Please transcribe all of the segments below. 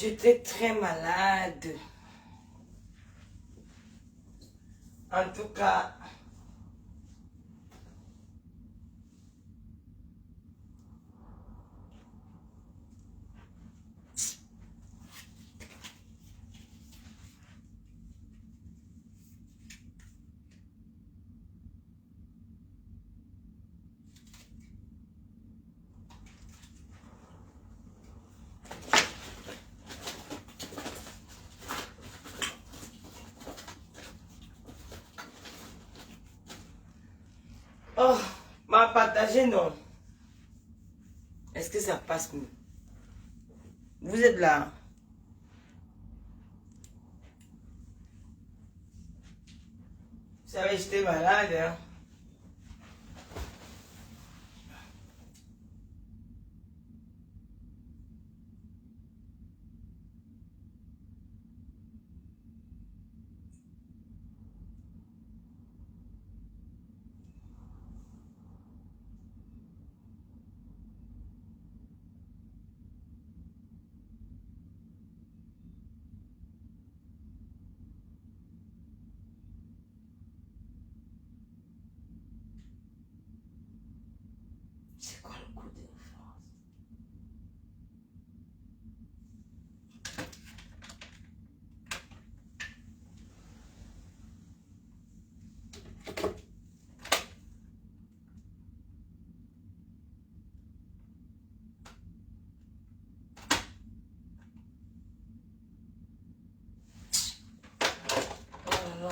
J'étais très malade. En tout cas, oh, m'a partagé, non. Est-ce que ça passe mieux? Vous êtes là? Vous savez, j'étais malade, hein? C'est quoi le coup de référence? Oh là là.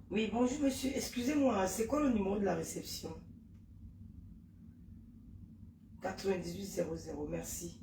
Oui, bonjour monsieur. Excusez-moi, c'est quoi le numéro de la réception? 9800, merci.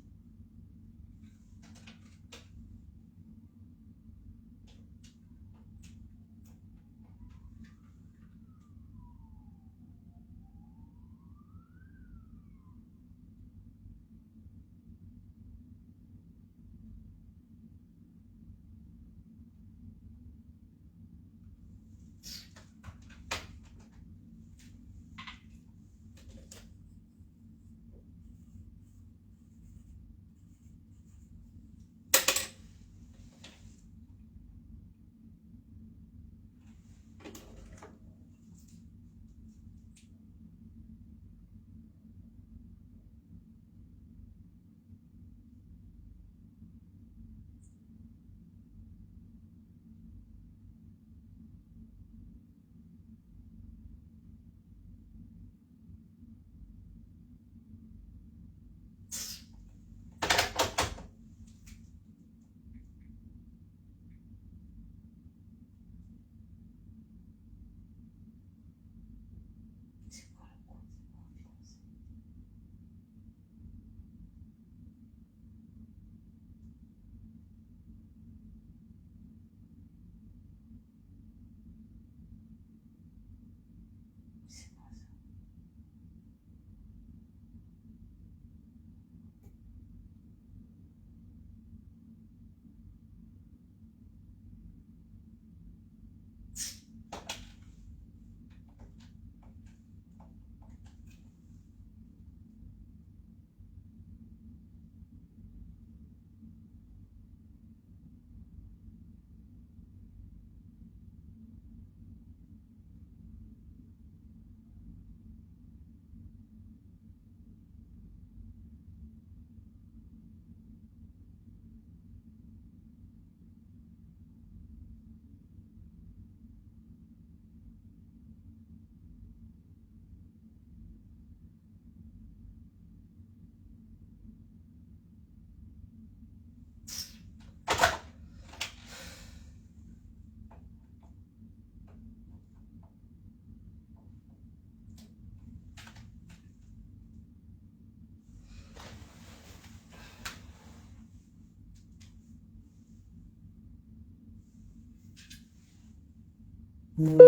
Excusez-moi,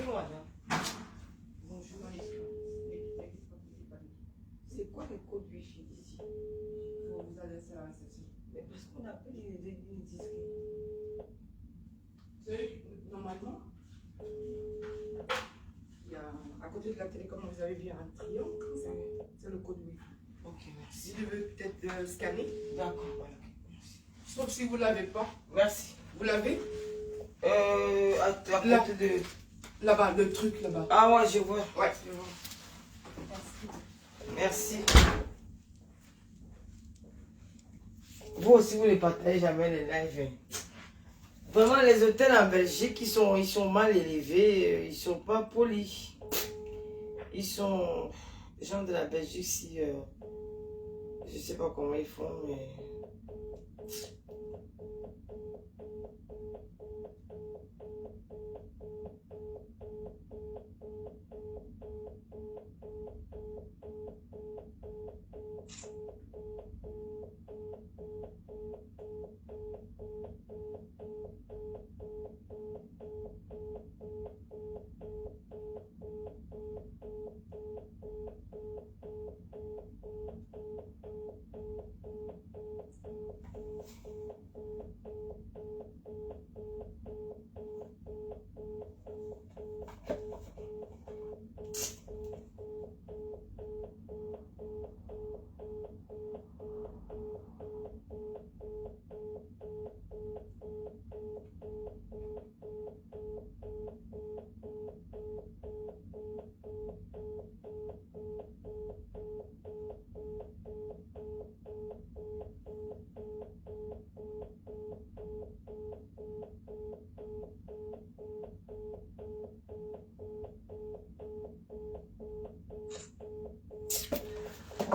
madame. Bonjour. C'est quoi le code Wi-Fi d'ici? Vous allez laisser la réception. Mais parce qu'on appelle les disques. Normalement, il y a, à côté de la télécommande, vous avez vu un triangle, c'est le code Wi-Fi. Ok, merci. Si je veux peut-être scanner, D'accord, voilà. Merci. sauf si vous ne l'avez pas. Merci. Vous l'avez? À côté de... Là-bas, le truc là-bas. Ah ouais, je vois. Ouais. Je vois. Merci. Vous aussi, vous ne partagez jamais les lives. Vraiment, les hôtels en Belgique, ils sont mal élevés. Ils sont pas polis. Ils sont... Les gens de la Belgique, si... je sais pas comment ils font, mais...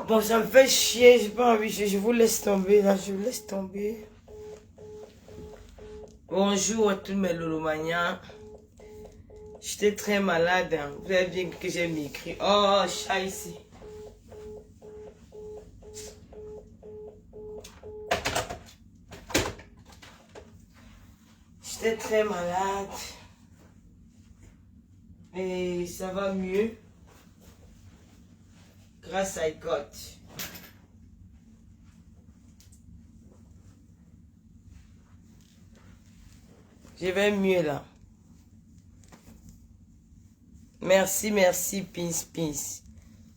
Bon, ça me fait chier, j'ai pas envie, je vous laisse tomber, là, je vous laisse tomber. Bonjour à tous mes lolomaniens. J'étais très malade, hein. Vous avez bien que j'ai maigri. Oh, chat ici. J'étais très malade. Et ça va mieux. Grâce à God. Je vais mieux là. Merci, merci, Pins.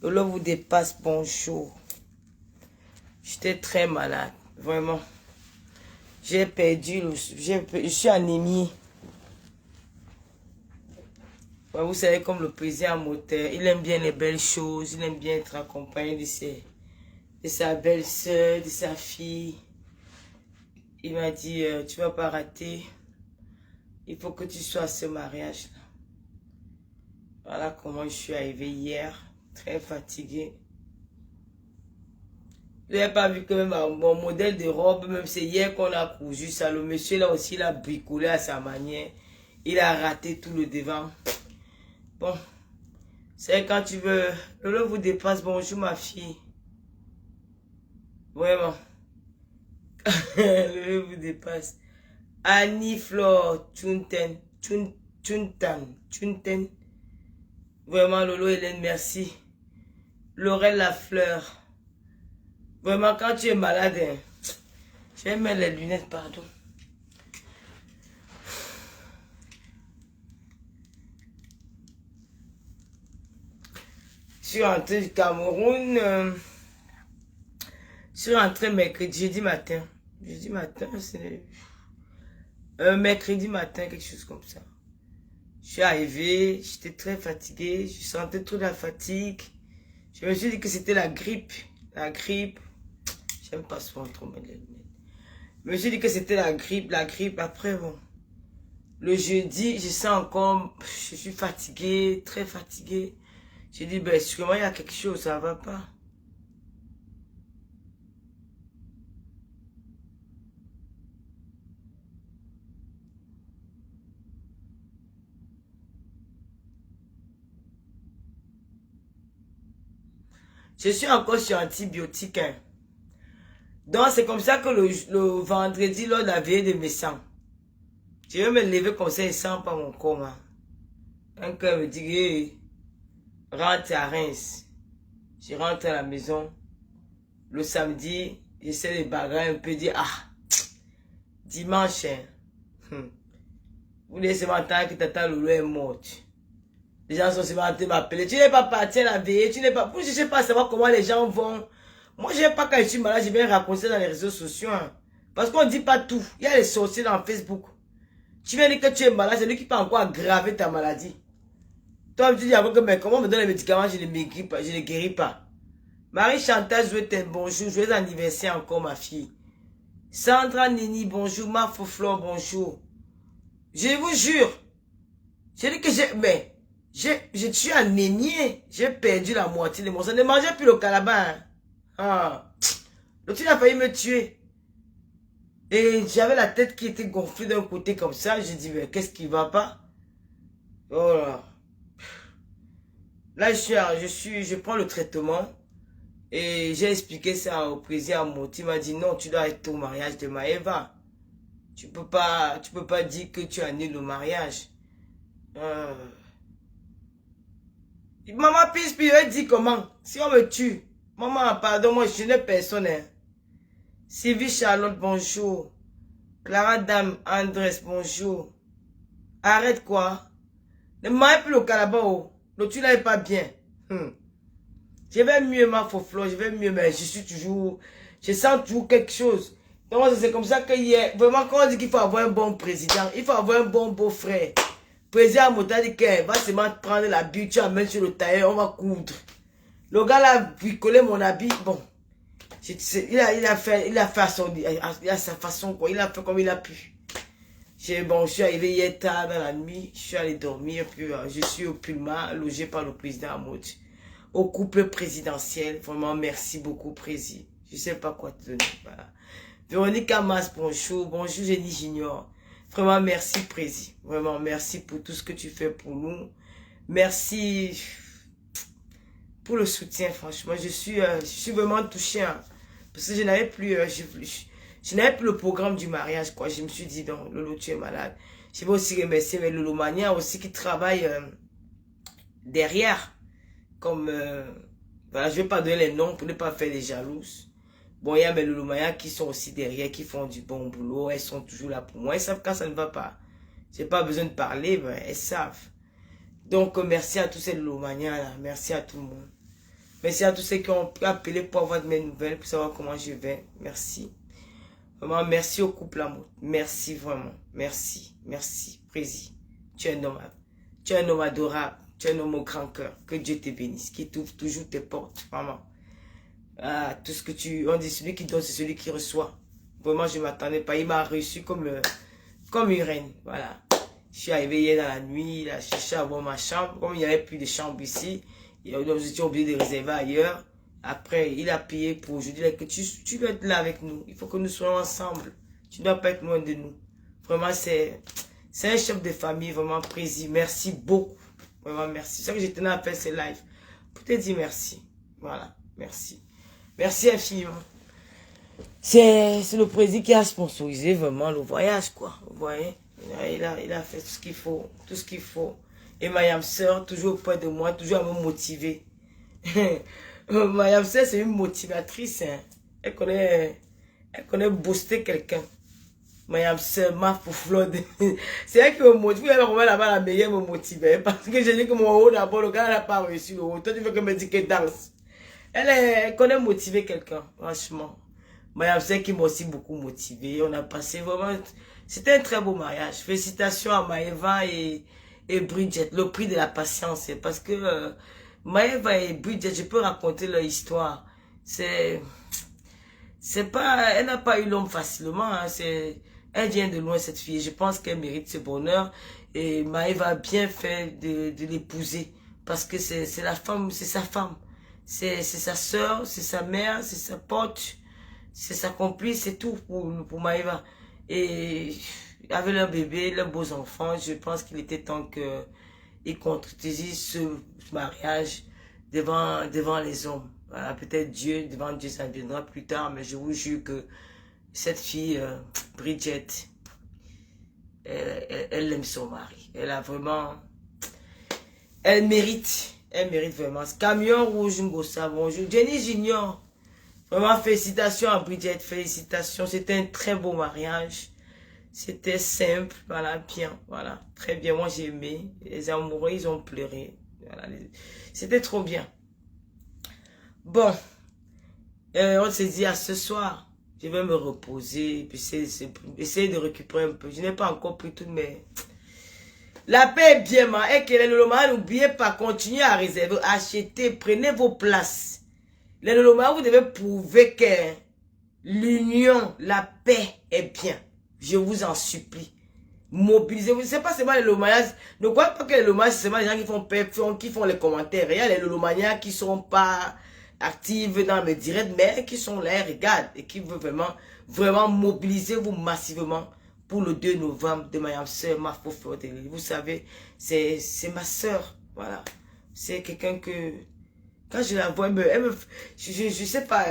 Lolo vous dépasse, bonjour. J'étais très malade, vraiment. J'ai perdu, je suis anémie. Ouais, vous savez, comme le président moteur, il aime bien les belles choses, il aime bien être accompagné de sa belle-sœur, de sa fille. Il m'a dit, tu vas pas rater, il faut que tu sois à ce mariage-là. Voilà comment je suis arrivée hier, très fatiguée. Vous n'avez pas vu que même mon modèle de robe, même c'est hier qu'on a cousu ça. Le monsieur là aussi, il a bricolé à sa manière. Il a raté tout le devant. Bon, c'est quand tu veux. Lolo vous dépasse. Bonjour ma fille. Vraiment. Lolo vous dépasse. Annie Flore Chunten. Chunten. Vraiment Lolo Hélène, merci. Laurel Lafleur. Vraiment quand tu es malade, hein, je vais mettre les lunettes, pardon. Je suis rentrée du Cameroun. Je suis rentrée mercredi, jeudi matin. Jeudi matin, c'est... mercredi matin, quelque chose comme ça. Je suis arrivée, j'étais très fatiguée. Je sentais trop la fatigue. Je me suis dit que c'était la grippe. La grippe. J'aime pas souvent trop mettre les lunettes. Je me suis dit que c'était la grippe. Après, bon. Le jeudi, je sens encore... Je suis fatiguée, très fatiguée. J'ai dit, ben, sûrement, il y a quelque chose, ça va pas. Je suis encore sur antibiotiques. Hein. Donc, c'est comme ça que le vendredi, lors de la veille de mes sangs, je vais me lever comme ça et sens pas mon corps. Hein. Un cœur me dit, hey, rentre à Reims. Je rentre à la maison. Le samedi, j'essaie de bagarrer un peu, dire, ah, dimanche, hein. Vous laissez m'entendre que Tata Loulou est morte. Les gens sont souvent en train de m'appeler. Tu n'es pas parti à la veille, tu n'es pas... Je ne sais pas savoir comment les gens vont. Moi, je n'aime pas quand je suis malade, je vais raconter dans les réseaux sociaux. Hein. Parce qu'on ne dit pas tout. Il y a les sorciers dans Facebook. Tu viens dire que tu es malade, c'est lui qui peut encore aggraver ta maladie. Toi, tu dis avant que, mais comment on me donne les médicaments, je ne maigris pas, je ne guéris pas. Marie Chantal, joyeux bonjour, joyeux anniversaire encore, ma fille. Sandra Nini, bonjour. Marfo Flore, bonjour. Je vous jure, je dis que je suis anémié. J'ai perdu la moitié de mon sang. Ne mangez plus le calaban. Hein. Ah. L'autre, il a failli me tuer. Et j'avais la tête qui était gonflée d'un côté comme ça. J'ai dit, mais qu'est-ce qui va pas? Oh là. Là, je prends le traitement. Et j'ai expliqué ça au président Moti. Il m'a dit, non, tu dois être au mariage de Maëva. Tu peux pas dire que tu annules le mariage. Maman puis elle dit comment? Si on me tue. Maman, pardon, moi je n'ai personne. Hein. Sylvie Charlotte, bonjour. Clara Dame Andrés, bonjour. Arrête quoi? Ne m'aille plus le calaban. Le tu n'est pas bien. Je vais mieux, ma faux-flot, je vais mieux, mais je suis toujours... Je sens toujours quelque chose. Donc c'est comme ça qu'il y a... Vraiment, quand on dit qu'il faut avoir un bon président, il faut avoir un bon beau-frère. Président Mota dit qu'il va seulement prendre la bille, tu amènes sur le tailleur, on va coudre. Le gars là a bricolé mon habit, bon. Il a fait sa façon, quoi. Il a fait comme il a pu. Bon, je suis arrivé hier tard dans la nuit, je suis allé dormir, puis je suis au Pulma, logé par le président Amoud. Au couple présidentiel, vraiment merci beaucoup, président. Je sais pas quoi te donner, voilà. Véronique Amas, bonjour. Bonjour, Jenny Junior. Vraiment, merci, président. Vraiment, merci pour tout ce que tu fais pour nous. Merci pour le soutien, franchement. Je suis vraiment touchée. Hein, parce que je n'avais plus, je n'avais plus le programme du mariage, quoi. Je me suis dit, non, Lolo, tu es malade. Je vais aussi remercier mais Lolo Mania aussi qui travaille derrière. Comme, voilà, je vais pas donner les noms pour ne pas faire des jalouses. Bon, il y a mes Lulumaya qui sont aussi derrière, qui font du bon boulot. Elles sont toujours là pour moi. Elles savent quand ça ne va pas. J'ai pas besoin de parler, mais elles savent. Donc, merci à tous ces Lulumaya là. Merci à tout le monde. Merci à tous ceux qui ont appelé pour avoir de mes nouvelles, pour savoir comment je vais. Merci. Vraiment, merci au couple amour. Merci vraiment. Merci. Merci, Prési. Tu es un homme. Tu es un homme adorable. Tu es un homme au grand cœur. Que Dieu te bénisse. Qui t'ouvre toujours tes portes. Vraiment. Ah, tout ce que on dit, celui qui donne, c'est celui qui reçoit. Vraiment, je ne m'attendais pas. Il m'a reçu comme une reine. Voilà. Je suis arrivé hier dans la nuit, il a cherché à voir ma chambre. Comme il n'y avait plus de chambre ici, nous étions obligés de réserver ailleurs. Après, il a payé pour aujourd'hui. Que tu dois être là avec nous. Il faut que nous soyons ensemble. Tu ne dois pas être loin de nous. Vraiment, c'est un chef de famille, vraiment précis. Merci beaucoup. Vraiment, merci. C'est ça que je tenais à faire ces lives. Pour te dire merci. Voilà, merci. Merci infiniment. C'est le président qui a sponsorisé vraiment le voyage, quoi. Vous voyez? Il a fait tout ce qu'il faut. Tout ce qu'il faut. Et Mayam Sœur, toujours auprès de moi, toujours à me motiver. Mayam Sœur, c'est une motivatrice. Hein. Elle connaît booster quelqu'un. Mayam Sœur, ma fouflode. C'est elle qui me motive. Elle va là-bas la meilleure me motiver. Parce que j'ai dit que mon haut d'abord, le gars n'a pas reçu le haut. Toi, tu veux que me dise qu'elle danse. Elle connaît motiver quelqu'un, franchement. Mayam Sœur qui m'a aussi beaucoup motivé. On a passé vraiment... C'était un très beau mariage. Félicitations à Maëva et Bridget. Le prix de la patience. Parce que Maëva et Bridget, je peux raconter leur histoire. Elle n'a pas eu l'homme facilement. Hein. Elle vient de loin, cette fille. Je pense qu'elle mérite ce bonheur. Et Maëva a bien fait de l'épouser. Parce que c'est la femme, c'est sa femme. C'est sa soeur, c'est sa mère, c'est sa pote, c'est sa complice, c'est tout pour Maëva. Et avec leur bébé, leurs beaux enfants, je pense qu'il était temps qu'ils contredisent ce mariage devant les hommes. Voilà, peut-être Dieu, devant Dieu, ça viendra plus tard, mais je vous jure que cette fille, Bridget, elle aime son mari. Elle a vraiment... Elle mérite vraiment. Ce camion rouge, Ngossa, bonjour. Jenny Junior, vraiment félicitations à Bridget, félicitations. C'était un très beau mariage. C'était simple, voilà, bien, voilà, très bien. Moi, j'ai aimé. Les amoureux, ils ont pleuré. Voilà, c'était trop bien. Bon, on s'est dit à ce soir, je vais me reposer, puis essayer de récupérer un peu. Je n'ai pas encore pris toutes mes... La paix est bien, et que les Loloma, n'oubliez pas, continuez à réserver, achetez, prenez vos places. Les Loloma, vous devez prouver que l'union, la paix est bien. Je vous en supplie. Mobilisez-vous. C'est pas seulement les Lolomanias. Ne croyez pas que les Lolomanias, c'est seulement les gens qui font paix, qui font les commentaires. Il y a les Lolomanias qui sont pas actives dans mes directs, mais qui sont là, regardent, et qui veulent vraiment mobiliser-vous massivement pour le 2 novembre de ma soeur, ma faux. Vous savez, c'est ma soeur. Voilà. C'est quelqu'un que, quand je la vois, je sais pas,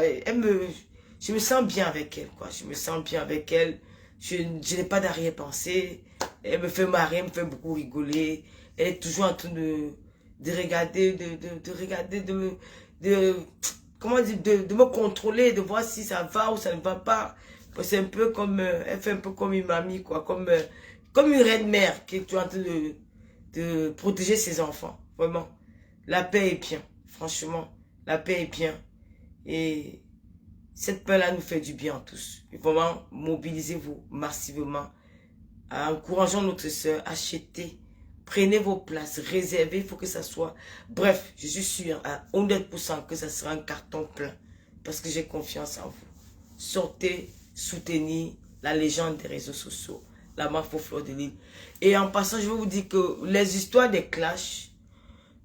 je me sens bien avec elle, quoi. Je me sens bien avec elle. Je n'ai pas d'arrière-pensée. Elle me fait marrer, elle me fait beaucoup rigoler. Elle est toujours en train de regarder, comment dire, de me contrôler, de voir si ça va ou ça ne va pas. C'est un peu comme, elle fait un peu comme une mamie, quoi, comme une reine mère qui est en train de protéger ses enfants. Vraiment. La paix est bien. Franchement, la paix est bien. Et cette paix-là nous fait du bien tous. Et vraiment, mobilisez-vous massivement. Encourageons notre soeur, achetez, prenez vos places, réservez, il faut que ça soit... Bref, je suis sûr à 100% que ça sera un carton plein. Parce que j'ai confiance en vous. Sortez, soutenir la légende des réseaux sociaux, la Mafo Fleur de Lille. Et en passant, je vais vous dire que les histoires des clashs,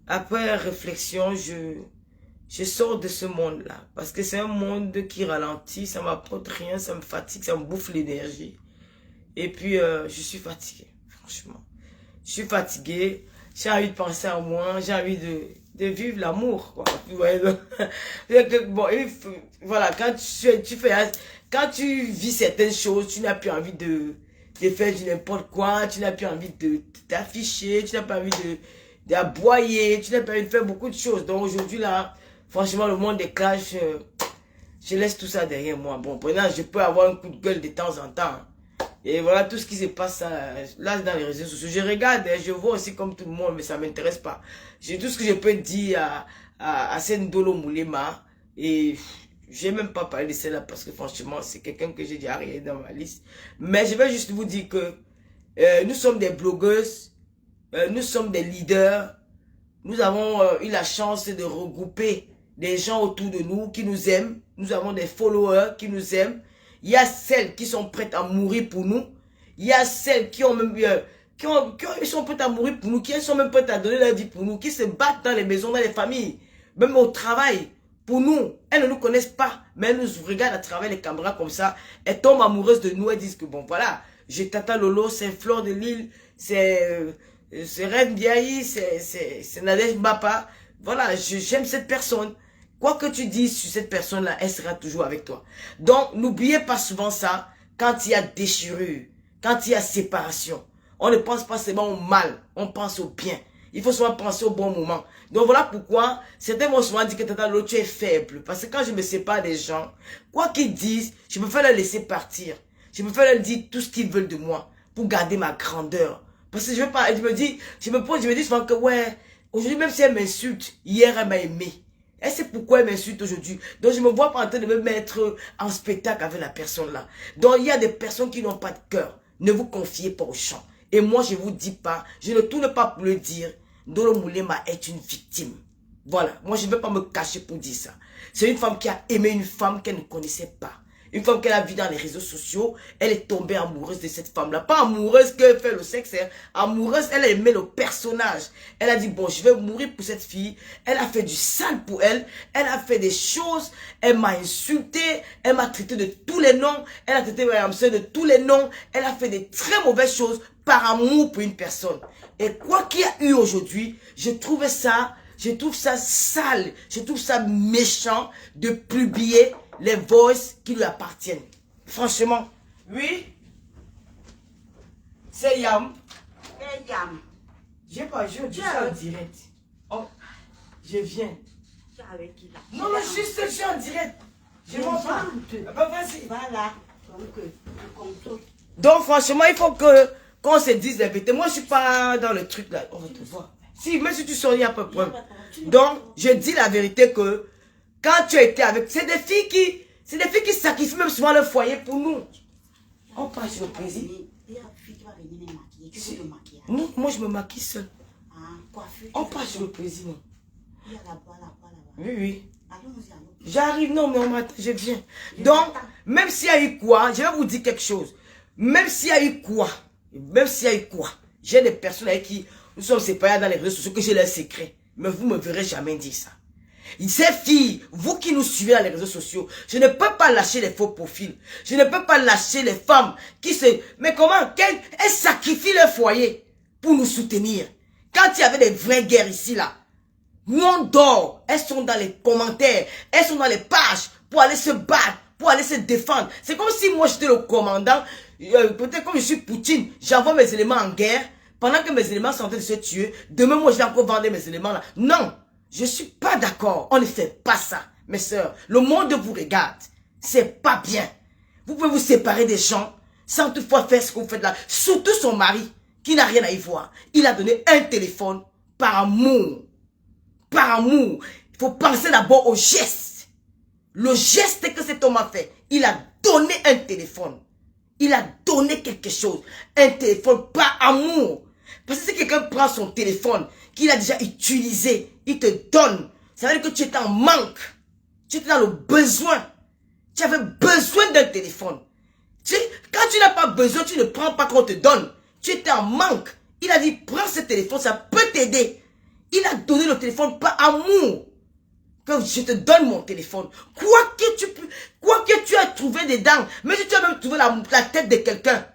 après réflexion, je sors de ce monde-là. Parce que c'est un monde qui ralentit, ça ne m'apporte rien, ça me fatigue, ça me bouffe l'énergie. Et puis, je suis fatigué, franchement. Je suis fatigué, j'ai envie de penser à moi, j'ai envie de vivre l'amour, quoi. Bon, voilà, quand quand tu vis certaines choses, tu n'as plus envie de faire du n'importe quoi, tu n'as plus envie de t'afficher, tu n'as pas envie d'aboyer, tu n'as pas envie de faire beaucoup de choses. Donc aujourd'hui, là, franchement, le monde des clashs, je laisse tout ça derrière moi. Bon, maintenant, je peux avoir un coup de gueule de temps en temps. Et voilà tout ce qui se passe là dans les réseaux sociaux. Je regarde, je vois aussi comme tout le monde, mais ça ne m'intéresse pas. J'ai tout ce que je peux dire à Sendolo Moulema. Et je n'ai même pas parlé de celle-là parce que franchement, c'est quelqu'un que j'ai déjà regardé dans ma liste. Mais je vais juste vous dire que nous sommes des blogueuses, nous sommes des leaders. Nous avons eu la chance de regrouper des gens autour de nous qui nous aiment. Nous avons des followers qui nous aiment. Il y a celles qui sont prêtes à mourir pour nous. Il y a celles qui ont même ils sont prêtes à mourir pour nous, qui sont même prêtes à donner leur vie pour nous, qui se battent dans les maisons, dans les familles, même au travail. Pour nous, elles ne nous connaissent pas, mais elles nous regardent à travers les caméras comme ça. Elles tombent amoureuses de nous, elles disent que bon voilà, j'ai Tata Lolo, c'est Fleur de Lille, c'est Reine Biaï, c'est Nadège Mbapa. Voilà, j'aime cette personne. Quoi que tu dises sur cette personne-là, elle sera toujours avec toi. Donc, n'oubliez pas souvent ça, quand il y a déchirure, quand il y a séparation. On ne pense pas seulement au mal, on pense au bien. Il faut souvent penser au bon moment. Donc voilà pourquoi certains m'ont souvent dit que Tata Lolo, tu es faible. Parce que quand je me sépare des gens, quoi qu'ils disent, je me fais leur laisser partir. Je me fais leur dire tout ce qu'ils veulent de moi pour garder ma grandeur. Parce que je me dis souvent que ouais, aujourd'hui même si elle m'insulte, hier elle m'a aimé. Elle sait pourquoi elle m'insulte aujourd'hui. Donc, je me vois pas en train de me mettre en spectacle avec la personne là. Donc, il y a des personnes qui n'ont pas de cœur. Ne vous confiez pas aux gens. Et moi, je vous dis pas, je ne tourne pas pour le dire, Dolo Moulema est une victime. Voilà. Moi, je ne vais pas me cacher pour dire ça. C'est une femme qui a aimé une femme qu'elle ne connaissait pas. Une femme qu'elle a vue dans les réseaux sociaux, elle est tombée amoureuse de cette femme-là. Pas amoureuse qu'elle fait le sexe, hein. Amoureuse, elle a aimé le personnage. Elle a dit, bon, je vais mourir pour cette fille. Elle a fait du sale pour elle. Elle a fait des choses. Elle m'a insulté. Elle m'a traité de tous les noms. Elle a traité Mme Soeur de tous les noms. Elle a fait des très mauvaises choses par amour pour une personne. Et quoi qu'il y a eu aujourd'hui, je trouvais ça... Je trouve ça sale. Je trouve ça méchant de publier les voices qui lui appartiennent. Franchement. Oui. C'est Yam. Eh, Yam. J'ai pas joué, je suis en direct. Oh, je viens. Tu es avec qui là? Non, mais je suis en direct. Je m'en pas. Bah, vas-y. Voilà. Donc, franchement, il faut qu'on se dise la vérité. Moi, je suis pas dans le truc là. On va te voir. Si, même si tu sors, il n'y a pas de problème. Donc, je dis la vérité que quand tu as été avec... C'est des filles qui sacrifient même souvent leur foyer pour nous. On passe sur le plaisir. Il y a une fille qui va venir me maquiller. Tu veux le maquillage? Non, moi je me maquille seul. Ah, coiffure. On passe sur le plaisir. Non. Il y a là-bas, là-bas. Oui, oui. Allons-y, allons. J'arrive, non, mais on m'attend, je viens. Donc, même s'il y a eu quoi, je vais vous dire quelque chose. Même s'il y a eu quoi, j'ai des personnes avec qui nous sommes séparés dans les réseaux sociaux que j'ai leurs secrets. Mais vous ne me verrez jamais dire ça. Ces filles, vous qui nous suivez dans les réseaux sociaux, je ne peux pas lâcher les faux profils. Je ne peux pas lâcher les femmes qui se... Mais comment? Elles sacrifient leur foyer pour nous soutenir. Quand il y avait des vraies guerres ici, là, nous on dort. Elles sont dans les commentaires. Elles sont dans les pages pour aller se battre, pour aller se défendre. C'est comme si moi j'étais le commandant. Peut-être comme je suis Poutine, j'envoie mes éléments en guerre. Pendant que mes éléments sont en train de se tuer, demain moi je vais encore vendre mes éléments là. Non, je suis pas d'accord. On ne fait pas ça. Mes sœurs, le monde vous regarde. C'est pas bien. Vous pouvez vous séparer des gens sans toutefois faire ce que vous faites là. Surtout son mari, qui n'a rien à y voir. Il a donné un téléphone par amour. Par amour. Il faut penser d'abord au geste. Le geste que cet homme a fait. Il a donné un téléphone. Il a donné quelque chose. Un téléphone par amour. Parce que si quelqu'un prend son téléphone, qu'il a déjà utilisé, il te donne. Ça veut dire que tu étais en manque. Tu étais dans le besoin. Tu avais besoin d'un téléphone. Quand tu n'as pas besoin, tu ne prends pas qu'on te donne. Tu étais en manque. Il a dit, prends ce téléphone, ça peut t'aider. Il a donné le téléphone par amour. Que je te donne mon téléphone. Quoi que tu aies trouvé dedans, même si tu as même trouvé la tête de quelqu'un,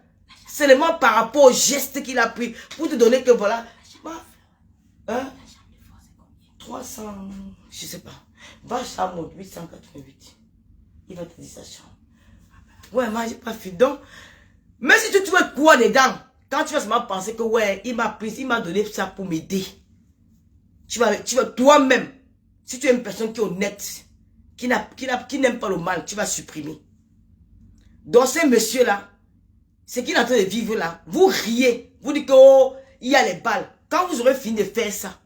seulement par rapport au geste qu'il a pris pour te donner que voilà. Hein? 300, je sais pas. Va chambre 888. Il va te dire sa chambre. Ouais, moi j'ai pas fait. Donc, même si tu trouves quoi dedans, quand tu vas seulement penser que ouais, il m'a pris, il m'a donné ça pour m'aider. Tu vas toi-même, si tu es une personne qui est honnête, qui n'aime pas le mal, tu vas supprimer. Donc ces messieurs-là, ce qu'il est en train de vivre là, vous riez, vous dites que oh, il y a les balles. Quand vous aurez fini de faire ça,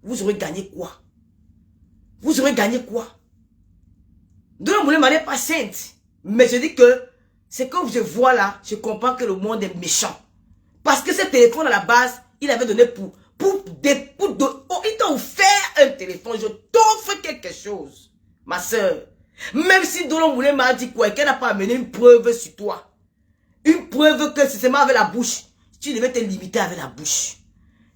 vous aurez gagné quoi? Vous aurez gagné quoi? Donc le monde n'est pas sainte. Mais je dis que ce que je vois là, je comprends que le monde est méchant. Parce que ce téléphone à la base, il avait donné il t'a offert un téléphone. Je t'offre quelque chose, ma soeur. Même si Dolo Moulé m'a dit quoi, qu'elle n'a pas amené une preuve sur toi. Une preuve que c'est seulement avec la bouche. Tu devais te limiter avec la bouche.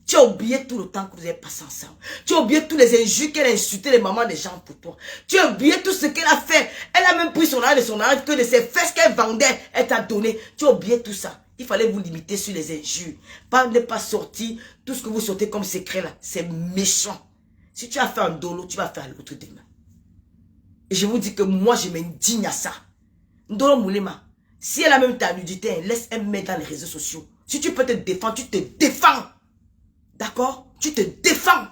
Tu as oublié tout le temps que vous avez passé ensemble. Tu as oublié tous les injures qu'elle a insulté les mamans des gens pour toi. Tu as oublié tout ce qu'elle a fait. Elle a même pris son argent de son argent, que de ses fesses qu'elle vendait, elle t'a donné. Tu as oublié tout ça. Il fallait vous limiter sur les injures. Ne pas sortir tout ce que vous sortez comme secret là. C'est méchant. Si tu as fait un dolo, tu vas faire l'autre demain. Et je vous dis que moi, je m'indigne à ça. Ndolo Moulema, si elle a même ta nudité, laisse-elle mettre dans les réseaux sociaux. Si tu peux te défendre, tu te défends. D'accord? Tu te défends.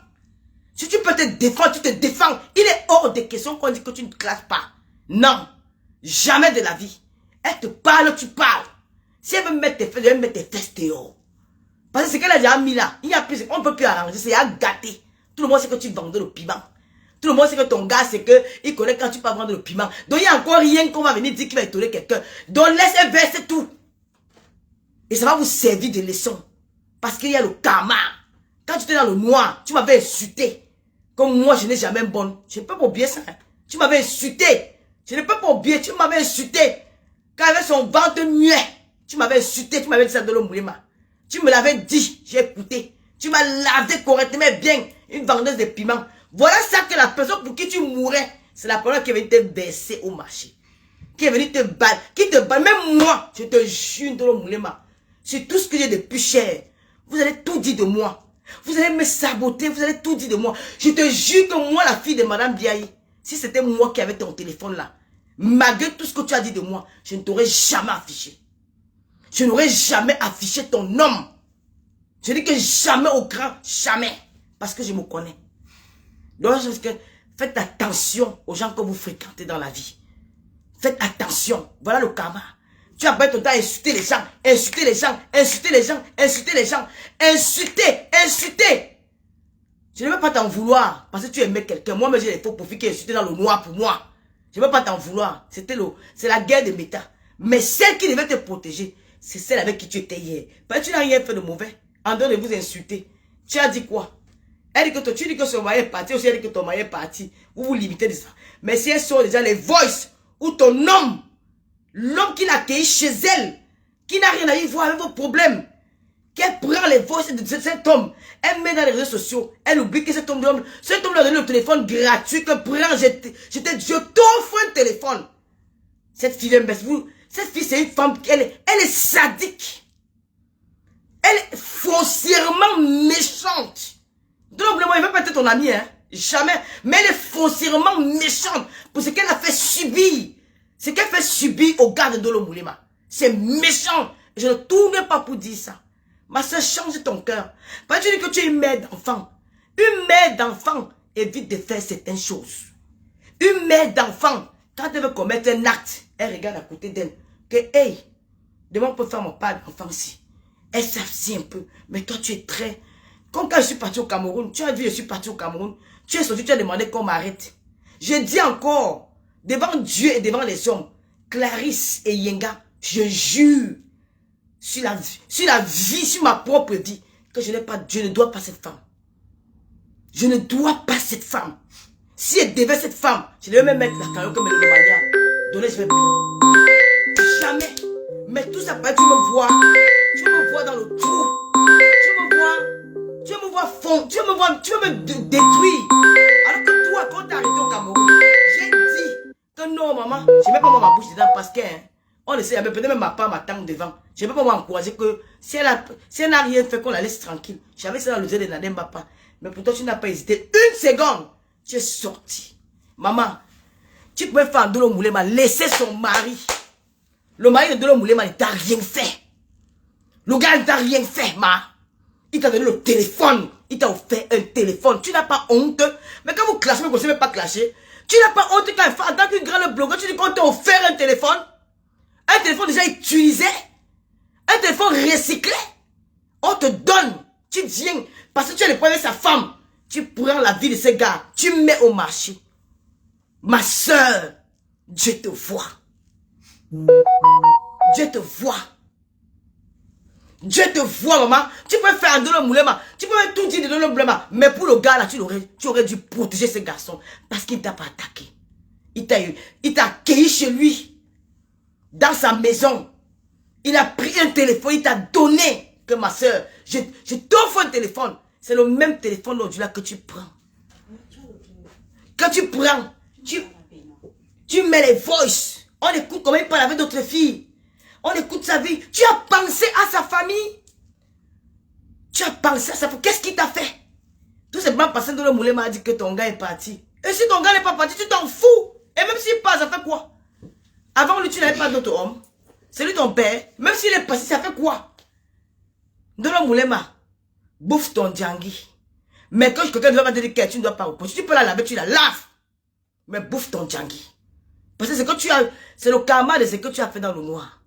Si tu peux te défendre, tu te défends. Il est hors de question qu'on dit que tu ne classes pas. Non. Jamais de la vie. Elle te parle, tu parles. Si elle veut mettre tes fesses, elle veut mettre tes fesses dehors. Parce que ce qu'elle a déjà mis là, il y a plus, on ne peut plus arranger, c'est à gâter. Tout le monde sait que tu vendais le piment. Tout le monde sait que ton gars, c'est que il connaît quand tu peux vendre le piment. Donc il n'y a encore rien qu'on va venir dire qu'il va étonner quelqu'un. Donc laissez verser tout. Et ça va vous servir de leçon. Parce qu'il y a le karma. Quand tu étais dans le noir, tu m'avais insulté. Comme moi, je n'ai jamais bonne. Je ne peux pas oublier ça. Tu m'avais insulté. Je ne peux pas oublier, tu m'avais insulté. Quand il avait son ventre muet, tu m'avais insulté, tu m'avais dit ça de l'Omoulema. Tu me l'avais dit, j'ai écouté. Tu m'as lavé correctement bien, une vendeuse de piment. Voilà ça que la personne pour qui tu mourrais, c'est la personne qui est venue te baisser au marché. Qui est venue te battre, qui te bat. Même moi, je te jure de l'Omoulema. C'est tout ce que j'ai de plus cher. Vous allez tout dire de moi. Vous allez me saboter, vous allez tout dire de moi. Je te jure que moi, la fille de Madame Biaye, si c'était moi qui avais ton téléphone là, malgré tout ce que tu as dit de moi, je ne t'aurais jamais affiché. Je n'aurais jamais affiché ton nom. Je dis que jamais au grand, jamais. Parce que je me connais. Donc, faites attention aux gens que vous fréquentez dans la vie. Faites attention. Voilà le karma. Tu as pas ton temps à insulter les gens, insulter les gens, insulter les gens, insulter les gens, insulter, insulter. Je ne veux pas t'en vouloir parce que tu aimais quelqu'un. Moi, j'ai les faux profils qui insultaient dans le noir pour moi. Je ne veux pas t'en vouloir. C'est la guerre de méta. Mais celle qui devait te protéger, c'est celle avec qui tu étais hier. Parce que tu n'as rien fait de mauvais. En dehors de vous insulter. Tu as dit quoi? Elle dit que tu dis que son mari est parti, aussi elle dit que ton mari est parti. Vous vous limitez de ça. Mais si elles sont déjà les voices ou ton homme, l'homme qui l'a accueilli chez elle, qui n'a rien à y voir avec vos problèmes, qu'elle prend les voices de cet homme, elle met dans les réseaux sociaux, elle oublie que cet homme lui a donné le téléphone gratuit, que prend, je t'offre un téléphone. Cette fille cette fille c'est une femme, elle est sadique. Elle est foncièrement méchante. Donc, il ne va pas être ton ami, hein. Jamais. Mais elle est foncièrement méchante pour ce qu'elle a fait subir. Ce qu'elle fait subir au gars de Dolo Moulema. C'est méchant. Je ne tourne pas pour dire ça. Ma soeur, change ton cœur. Parce que tu dis que tu es une mère d'enfant. Une mère d'enfant évite de faire certaines choses. Une mère d'enfant, quand elle veut commettre un acte, elle regarde à côté d'elle. Que, hey, demain on peut faire mon pas d'enfant aussi. Elle s'abstient un peu. Mais toi, tu es très... Comme quand je suis parti au Cameroun, tu as vu, je suis parti au Cameroun. Tu es sorti, tu as demandé qu'on m'arrête. Je dis encore, devant Dieu et devant les hommes, Clarisse et Yenga, je jure, sur la vie, sur ma propre vie, que je ne dois pas cette femme. Je ne dois pas cette femme. Si elle devait cette femme, je devais même mettre la carrière comme le manière. Donner, je vais payer. Jamais. Mais tout ça, tu me vois. Tu me vois dans le trou. Tu me vois fond. Tu veux me détruire. Alors que toi, quand t'es arrivé au Cameroun, j'ai dit que non, maman, je ne mets pas moi ma bouche dedans parce que, on essaie, peut-être même ma part m'attend devant. Je ne peux pas m'encourager que si elle n'a rien fait, qu'on la laisse tranquille. J'avais ça dans le jeu de Nademba pas. Mais pourtant, tu n'as pas hésité une seconde. Tu es sorti. Maman, tu pouvais faire Dolo Moulema, laisser son mari. Le mari de Dolo Moulema ne t'a rien fait. Le gars ne t'a rien fait, ma. Il t'a donné le téléphone. Il t'a offert un téléphone. Tu n'as pas honte. Mais quand vous clashez, vous ne savez pas clasher. Tu n'as pas honte quand en tant qu'une grande blogueur, tu dis qu'on t'a offert un téléphone. Un téléphone déjà utilisé. Un téléphone recyclé. On te donne. Tu viens. Parce que tu as le problème avec sa femme. Tu prends la vie de ces gars. Tu mets au marché. Ma soeur. Dieu te voit. Dieu te voit. Dieu te voit, maman. Tu peux faire un Dolo Moulema. Tu peux tout dire de Dolo Moulema. Mais pour le gars là, tu aurais dû protéger ce garçon. Parce qu'il ne t'a pas attaqué. Il t'a accueilli chez lui. Dans sa maison. Il a pris un téléphone. Il t'a donné. Que ma soeur, je t'offre un téléphone. C'est le même téléphone là que tu prends. Quand tu prends, tu mets les voices. On écoute comment il parle avec d'autres filles. On écoute sa vie. Tu as pensé à sa famille. Tu as pensé à sa famille. Qu'est-ce qu'il t'a fait? Tout simplement parce que Dolo Moulema a dit que ton gars est parti. Et si ton gars n'est pas parti, tu t'en fous. Et même s'il passe, ça fait quoi? Avant lui, tu n'avais pas d'autre homme. C'est lui ton père. Même s'il est parti, ça fait quoi? Dolo Moulema, bouffe ton djangui. Mais quand quelqu'un va te dire que tu ne dois pas reposer, tu peux la laver, tu la laves. Mais bouffe ton djangui. Parce que c'est que c'est le karma de ce que tu as fait dans le noir.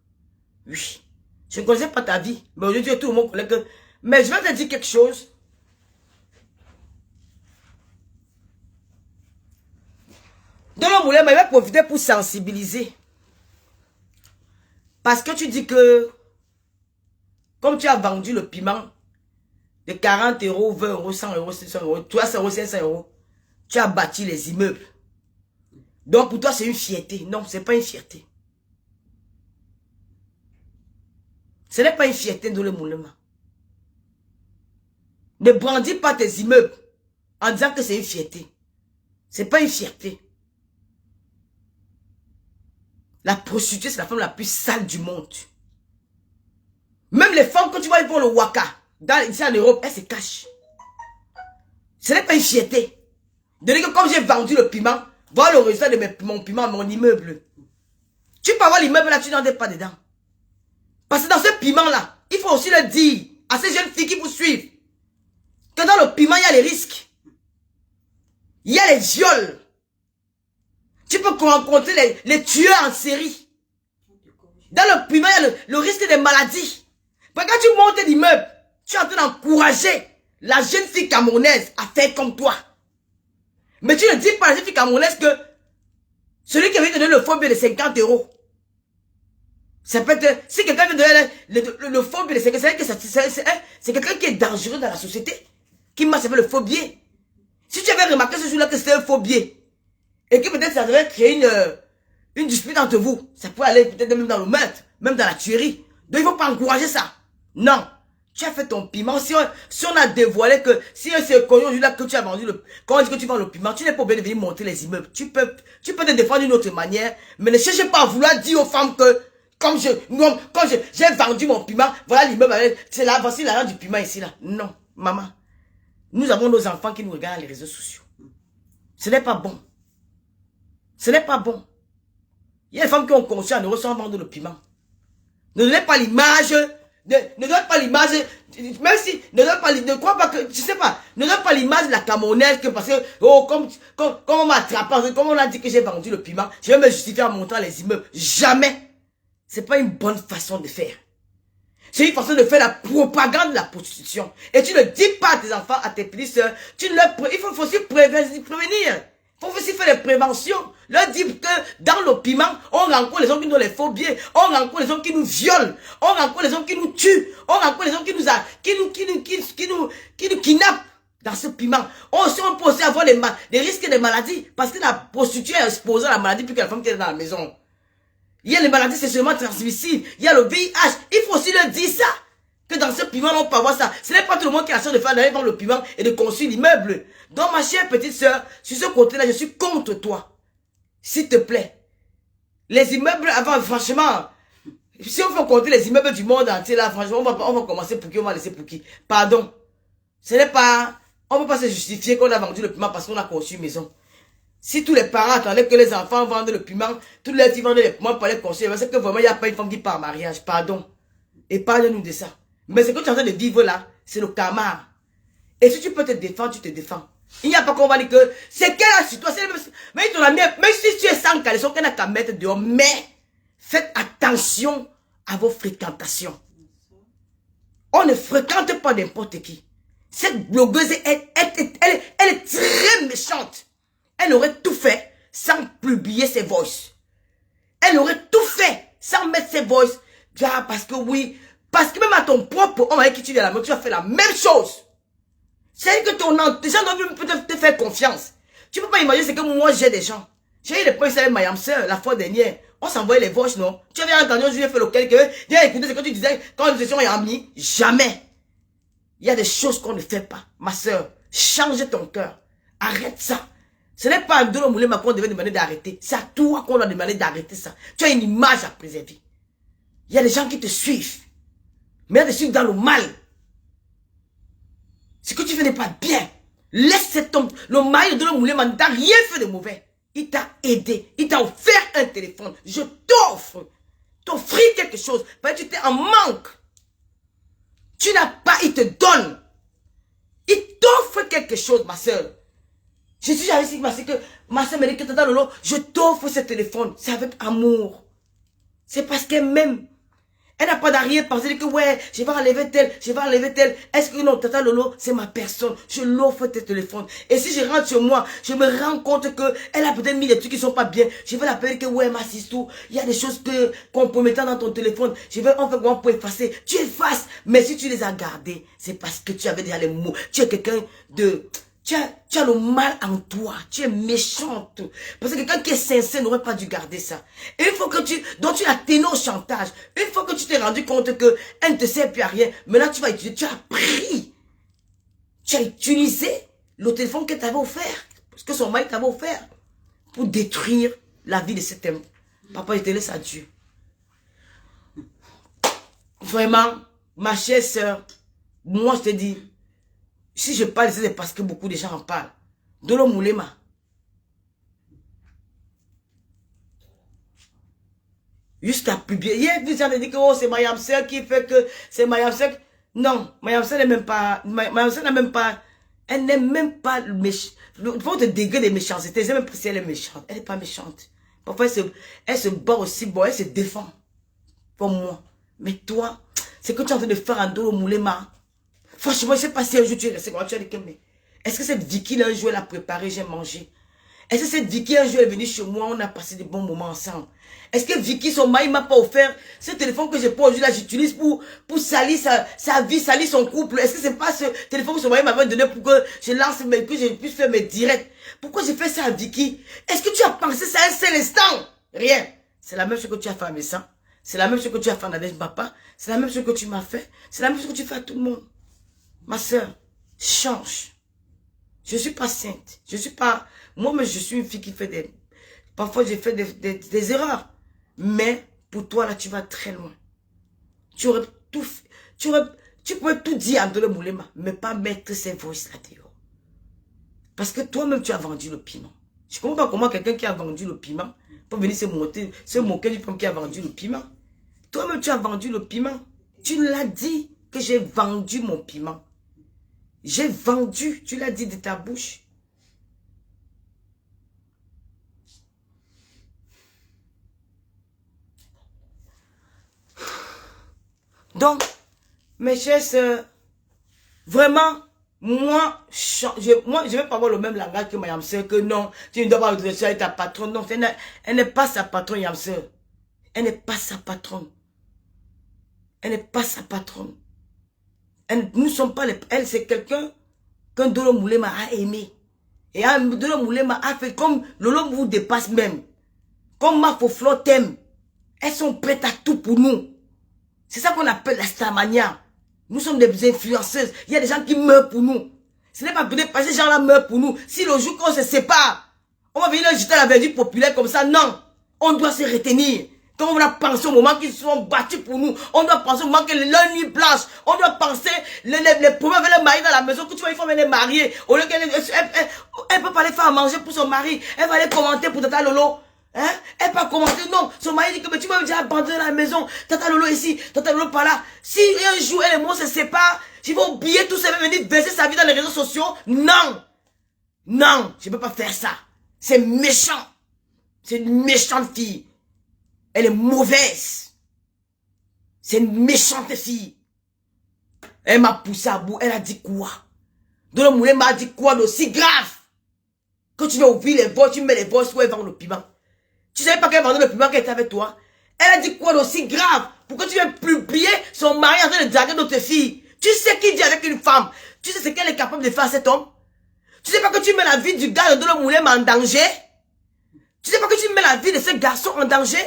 Oui. Je ne connaissais pas ta vie. Mais aujourd'hui, tout le monde connaît que... Mais je vais te dire quelque chose. Dolo Moulema, il va profiter pour sensibiliser. Parce que tu dis que... Comme tu as vendu le piment de 40 €, 20 €, 100 €, 600 €, 300 €, 500 €, tu as bâti les immeubles. Donc pour toi, c'est une fierté. Non, ce n'est pas une fierté. Ce n'est pas une fierté de le Moulema. Ne brandis pas tes immeubles en disant que c'est une fierté. Ce n'est pas une fierté. La prostituée, c'est la femme la plus sale du monde. Même les femmes, quand tu vois, ils font le waka, ici en Europe, elles se cachent. Ce n'est pas une fierté. De dire que comme j'ai vendu le piment, voilà le résultat de mon piment, mon immeuble. Tu peux avoir l'immeuble là, tu n'en es pas dedans. Parce que dans ce piment-là, il faut aussi le dire à ces jeunes filles qui vous suivent que dans le piment, il y a les risques. Il y a les viols. Tu peux rencontrer les tueurs en série. Dans le piment, il y a le risque des maladies. Parce que quand tu montes l'immeuble, tu es en train d'encourager la jeune fille camerounaise à faire comme toi. Mais tu ne dis pas à la jeune fille camerounaise que celui qui vient te donner le faux billet de 50 €, ça peut être, si quelqu'un vient te donner le faux billet de 50 €, c'est quelqu'un qui est dangereux dans la société, qui marche avec le faux billet. Si tu avais remarqué ce jour-là que c'était un faux billet, et que peut-être ça devait créer une dispute entre vous, ça pourrait aller peut-être même dans le meurtre, même dans la tuerie. Donc il ne faut pas encourager ça. Non. Tu as fait ton piment. Si on a dévoilé que, si c'est connu là que tu as vendu quand on dit que tu vends le piment, tu n'es pas obligé de venir monter les immeubles. Tu peux te défendre d'une autre manière, mais ne cherchez pas à vouloir dire aux femmes que, quand j'ai vendu mon piment, voilà l'immeuble, c'est là, voici l'argent du piment ici, là. Non, maman. Nous avons nos enfants qui nous regardent les réseaux sociaux. Ce n'est pas bon. Ce n'est pas bon. Il y a des femmes qui ont conçu en euros sans vendre le piment. Ne donnez pas l'image, ne donne pas l'image, même si, ne crois pas que, je sais pas, ne donne pas l'image de la Camerounaise que parce que, oh, comme on m'a attrapé, comme on a dit que j'ai vendu le piment, je vais me justifier en montant les immeubles. Jamais. C'est pas une bonne façon de faire. C'est une façon de faire la propagande de la prostitution. Et tu ne dis pas à tes enfants, à tes petites soeurs, il faut aussi prévenir. Il faut aussi faire des préventions. Leur dire que dans le piment, on rencontre les gens qui nous ont les phobes, on rencontre les gens qui nous violent, on rencontre les gens qui nous tuent, on rencontre les gens qui nous kidnappent dans ce piment. On peut aussi avoir des risques de maladies parce que la prostituée est exposée à la maladie plus que la femme qui est dans la maison. Il y a les maladies sexuellement transmissibles, il y a le VIH. Il faut aussi leur dire ça. Que dans ce piment, on peut avoir ça. Ce n'est pas tout le monde qui a la chance de faire d'aller voir le piment et de construire l'immeuble. Donc, ma chère petite soeur, sur ce côté-là, je suis contre toi. S'il te plaît. Les immeubles avant, franchement, si on veut compter les immeubles du monde entier, là, franchement, on va commencer pour qui, on va laisser pour qui. Pardon. Ce n'est pas, on ne peut pas se justifier qu'on a vendu le piment parce qu'on a construit une maison. Si tous les parents attendaient que les enfants vendent le piment, tous les filles vendent le piment pour les construire, c'est que vraiment, il n'y a pas une femme qui part en mariage. Pardon. Et parle-nous de ça. Mais ce que tu es en train de vivre là, c'est le karma. Et si tu peux te défendre, tu te défends. Il n'y a pas qu'on va dire que c'est quelle situation. Mais ton ami, même si tu es sans caleçon, qu'on n'a qu'à mettre dehors. Mais faites attention à vos fréquentations. On ne fréquente pas n'importe qui. Cette blogueuse, elle est très méchante. Elle aurait tout fait sans publier ses voices. Elle aurait tout fait sans mettre ses voices. Parce que oui. Parce que même à ton propre homme avec qui tu es à la maison, tu as fait la même chose. C'est que tes gens doivent peut-être te faire confiance. Tu peux pas imaginer ce que moi j'ai des gens. J'ai eu des problèmes avec ma soeur la fois dernière. On s'envoyait les voices, non? Tu avais entendu, je lui ai fait lequel que j'ai écouté ce que tu disais quand nous étions amis. Jamais. Il y a des choses qu'on ne fait pas. Ma soeur, change ton cœur. Arrête ça. Ce n'est pas à Abdoul Moulema qu'on devait demander d'arrêter. C'est à toi qu'on a demandé d'arrêter ça. Tu as une image à préserver. Il y a des gens qui te suivent. Mais ils te suivent dans le mal. Ce que tu fais n'est pas bien. Laisse cet homme. Le mari de Moulema n'a rien fait de mauvais. Il t'a aidé. Il t'a offert un téléphone. Je t'offre. T'offrir quelque chose. Parce que tu t'es en manque. Tu n'as pas, il te donne. Il t'offre quelque chose, ma soeur. Je suis allée ici, ma soeur, que ma soeur me dit que dans le lot, je t'offre ce téléphone. C'est avec amour. C'est parce qu'elle m'aime. Elle n'a pas d'arrière-pensée que ouais, je vais enlever tel, je vais enlever tel. Est-ce que non, Tata Lolo, c'est ma personne. Je l'offre tes téléphones. Et si je rentre chez moi, je me rends compte que elle a peut-être mis des trucs qui sont pas bien. Je vais l'appeler que ouais, ma sistou, il y a des choses compromettantes dans ton téléphone. On fait comment pour effacer. Tu effaces. Mais si tu les as gardées, c'est parce que tu avais déjà les mots. Tu es quelqu'un de... Tu as le mal en toi. Tu es méchante. Parce que quelqu'un qui est sincère n'aurait pas dû garder ça. Et une fois que donc tu as tenu au chantage. Une fois que tu t'es rendu compte que elle ne te sert plus à rien. Maintenant tu vas utiliser. Tu as pris. Tu as utilisé le téléphone que tu avais offert. Parce que son mari t'avait offert. Pour détruire la vie de cet homme. Papa, je te laisse à Dieu. Vraiment, ma chère sœur. Moi je te dis. Si je parle, c'est parce que beaucoup de gens en parlent. Dolo Moulema. Jusqu'à publier. Hier, vous avez dit que oh, c'est Mayam Sel qui fait que c'est Mayam Sel. Non, Mayam Sel n'est même pas. Mayam Sel n'a même pas. Elle n'est même pas méchante. Votre degré de méchanceté, je sais même pas si elle est méchante. Elle n'est pas méchante. Parfois, elle se bat aussi, bon, elle se défend. Pour moi. Mais toi, c'est que tu es en train de faire un Dolo Moulema. Franchement, je ne sais pas si un jour tu es resté quand tu as dit que mais est-ce que cette Vicky là un jour elle a préparé, j'ai mangé? Est-ce que cette Vicky un jour elle est venue chez moi, on a passé des bons moments ensemble? Est-ce que Vicky, son mari m'a pas offert ce téléphone que j'ai pas aujourd'hui là, j'utilise pour salir sa vie, salir son couple? Est-ce que c'est pas ce téléphone que son mari m'avait donné pour que je lance, que je puisse faire mes directs? Pourquoi j'ai fait ça à Vicky? Est-ce que tu as pensé ça un seul instant? Rien. C'est la même chose que tu as fait à mes sangs. C'est la même chose que tu as fait à Nadège Papa. C'est la même chose que tu m'as fait. C'est la même chose que tu fais à tout le monde. Ma soeur, change. Je suis pas sainte. Je suis pas... Moi, mais je suis une fille qui fait des... Parfois, j'ai fait des erreurs. Mais, pour toi, là, tu vas très loin. Tu aurais tout... Tu pourrais tout dire à Dolo Moulema, mais pas mettre ces voices là dehors. Parce que toi-même, tu as vendu le piment. Je ne comprends pas comment quelqu'un qui a vendu le piment peut venir se moquer du piment qui a vendu le piment. Toi-même, tu as vendu le piment. Tu l'as dit que j'ai vendu mon piment. J'ai vendu, tu l'as dit de ta bouche. Donc, mes chers soeurs, vraiment, moi, je ne vais pas avoir le même langage que ma yamseur, que non, tu ne dois pas redresser avec ta patronne. Non, elle n'est pas sa patronne, yamseur. Elle n'est pas sa patronne. Elle n'est pas sa patronne. Nous ne sommes pas les... Elle, c'est quelqu'un qu'un Dolo Moulema a aimé. Et un Dolo Moulema a fait comme Lolo vous dépasse même. Comme ma Foflo t'aime. Elles sont prêtes à tout pour nous. C'est ça qu'on appelle la starmania. Nous sommes des influenceuses. Il y a des gens qui meurent pour nous. Ce n'est pas peut-être parce que ces gens-là meurent pour nous. Si le jour qu'on se sépare, on va venir jeter la verdure populaire comme ça. Non. On doit se retenir. Quand on va penser au moment qu'ils sont battus pour nous, on doit penser au moment que leur nuit blanche, on doit penser les problèmes avec les maris dans la maison, que tu vois, il faut les marier. Au lieu qu'elle elle peut pas aller faire à manger pour son mari, elle va aller commenter pour Tata Lolo. Hein? Elle peut pas commenter, non. Son mari dit que mais tu m'as déjà abandonné la maison, Tata Lolo ici, Tata Lolo par là. Si un jour elle et moi se séparent, je vais oublier tout ça, elle va venir baisser sa vie dans les réseaux sociaux. Non. Non, je ne peux pas faire ça. C'est méchant. C'est une méchante fille. Elle est mauvaise. C'est une méchante fille. Elle m'a poussé à bout. Elle a dit quoi? Dolo Moulema m'a dit quoi d'aussi grave? Quand tu vas ouvrir les voix, tu mets les voix où elle vend le piment. Tu savais pas qu'elle vendait le piment qu'elle était avec toi? Elle a dit quoi d'aussi grave? Pourquoi tu viens publier son mari en train de draguer d'autres filles? Tu sais qui dit avec une femme? Tu sais ce qu'elle est capable de faire à cet homme? Tu sais pas que tu mets la vie du gars de Dolo Moulema en danger? Tu sais pas que tu mets la vie de ce garçon en danger?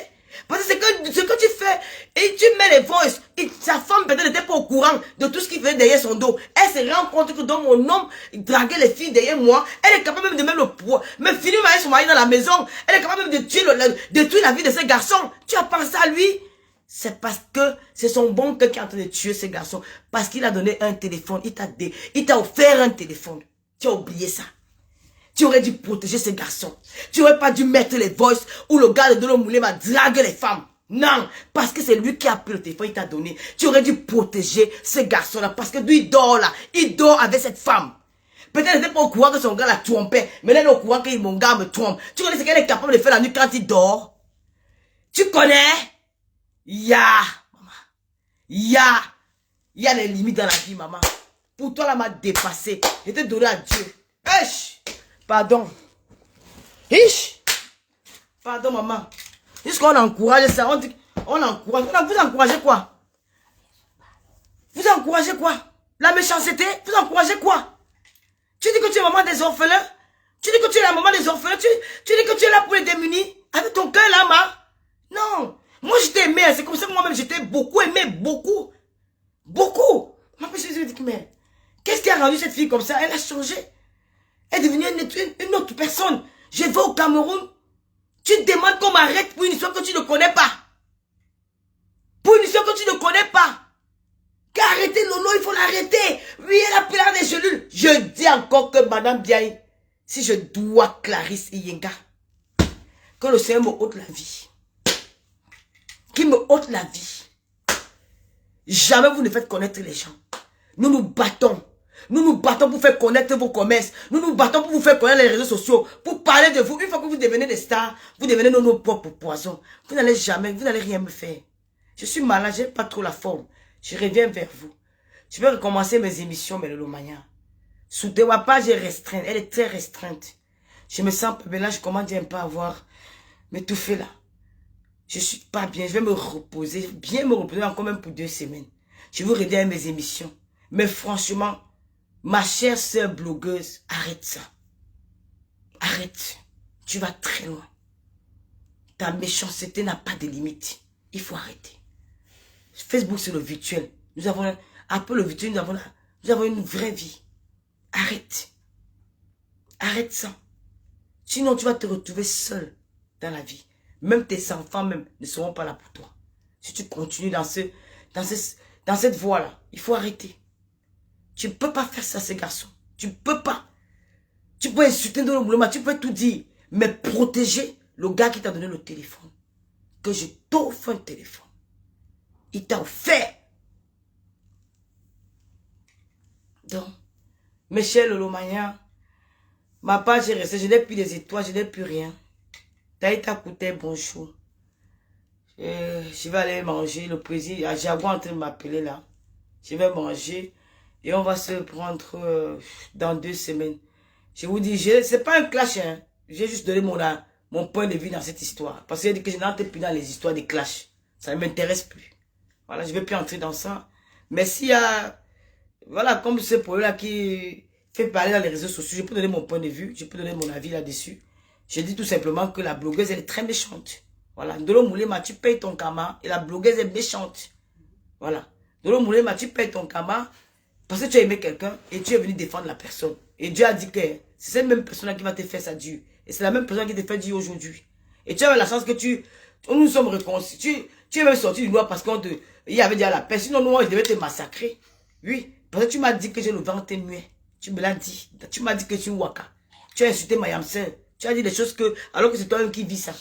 Parce que ce que tu fais, et tu mets les voices, et sa femme peut-être n'était pas au courant de tout ce qu'il faisait derrière son dos. Elle se rend compte que dans mon homme draguait les filles derrière moi, elle est capable même de mettre le poids, même finir avec son mari dans la maison, elle est capable même de tuer la vie de ce garçon. Tu as pensé à lui? C'est parce que c'est son bon cœur qui est en train de tuer ce garçon. Parce qu'il a donné un téléphone, il t'a offert un téléphone. Tu as oublié ça. Tu aurais dû protéger ces garçons. Tu n'aurais pas dû mettre les voices où le gars de Dolo Moulema drague les femmes. Non, parce que c'est lui qui a pris le téléphone, il t'a donné. Tu aurais dû protéger ce garçon-là parce que lui, il dort là. Il dort avec cette femme. Peut-être qu'elle n'était pas au courant que son gars la trompait, mais elle est au courant que mon gars me trompe. Tu connais ce qu'elle est capable de faire la nuit quand il dort? Tu connais? Il y a les limites dans la vie, maman. Pour toi, là, m'a dépassé. Je t'ai donné à Dieu. Wesh! Pardon. Hiche. Pardon, maman. Jusqu'on encourage ça. On encourage. Vous encouragez quoi? Vous encouragez quoi? La méchanceté? Vous encouragez quoi? Tu dis que tu es maman des orphelins? Tu dis que tu es la maman des orphelins? Tu dis que tu es là pour les démunis? Avec ton cœur là, ma? Non. Moi, je t'ai aimé. C'est comme ça que moi-même, je t'ai beaucoup aimé. Beaucoup. Beaucoup. Ma petite je me dis, mais qu'est-ce qui a rendu cette fille comme ça? Elle a changé. Elle est devenue une autre personne. Je vais au Cameroun. Tu te demandes qu'on m'arrête pour une histoire que tu ne connais pas. Pour une histoire que tu ne connais pas. Qu'arrêtez Lolo, il faut l'arrêter. Oui, elle a pris la des cellules. Je dis encore que Madame Biaye, si je dois Clarisse Iyenga, que le Seigneur me ôte la vie. Qu'il me ôte la vie. Jamais vous ne faites connaître les gens. Nous nous battons. Nous nous battons pour faire connaître vos commerces. Nous nous battons pour vous faire connaître les réseaux sociaux. Pour parler de vous. Une fois que vous devenez des stars, vous devenez nos propres poisons. Vous n'allez jamais, vous n'allez rien me faire. Je suis malade, je n'ai pas trop la forme. Je reviens vers vous. Je vais recommencer mes émissions, mais le Lomania. Soutenez ma page est restreinte. Elle est très restreinte. Je me sens pas bien là. Je commence un peu à avoir m'étouffer là. Je suis pas bien. Je vais me reposer. Bien me reposer encore même pour 2 semaines. Je vais regarder mes émissions. Mais franchement, ma chère sœur blogueuse, arrête ça. Arrête. Tu vas très loin. Ta méchanceté n'a pas de limite. Il faut arrêter. Facebook, c'est le virtuel. Nous avons, après le virtuel, nous avons une vraie vie. Arrête. Arrête ça. Sinon, tu vas te retrouver seul dans la vie. Même tes enfants même ne seront pas là pour toi. Si tu continues dans cette voie-là, il faut arrêter. Tu ne peux pas faire ça, ces garçons. Tu ne peux pas. Tu peux insulter dans le boulot, tu peux tout dire. Mais protéger le gars qui t'a donné le téléphone. Que je t'offre un téléphone. Il t'a offert. Donc, Michel Lolomania, ma page est restée, je n'ai plus des étoiles, je n'ai plus rien. Taïta Kouté, bonjour. Je vais aller manger, le président, Jaguar en train de m'appeler là. Je vais manger et on va se prendre dans 2 semaines. Je vous dis, c'est pas un clash, hein. J'ai juste donné mon point de vue dans cette histoire. Parce qu'il a dit que je n'entre plus dans les histoires des clashs. Ça ne m'intéresse plus. Voilà, je ne vais plus entrer dans ça. Mais s'il y a, voilà, comme ce problème-là qui fait parler dans les réseaux sociaux, je peux donner mon point de vue, je peux donner mon avis là-dessus. Je dis tout simplement que la blogueuse, elle est très méchante. Voilà, Dolo Moulema, tu payes ton karma et la blogueuse est méchante. Voilà, Dolo Moulema, tu payes ton karma parce que tu as aimé quelqu'un et tu es venu défendre la personne. Et Dieu a dit que c'est cette même personne-là qui va te faire ça Dieu. Et c'est la même personne qui te fait Dieu aujourd'hui. Et tu as la chance que nous sommes réconciliés. Tu es même sorti du noir parce qu'il y avait déjà la paix. Sinon, nous, je devais te massacrer. Oui, parce que tu m'as dit que j'ai le ventre muet. Tu me l'as dit. Tu m'as dit que tu es waka. Tu as insulté ma yamsel. Tu as dit des choses que, alors que c'est toi-même qui vis ça.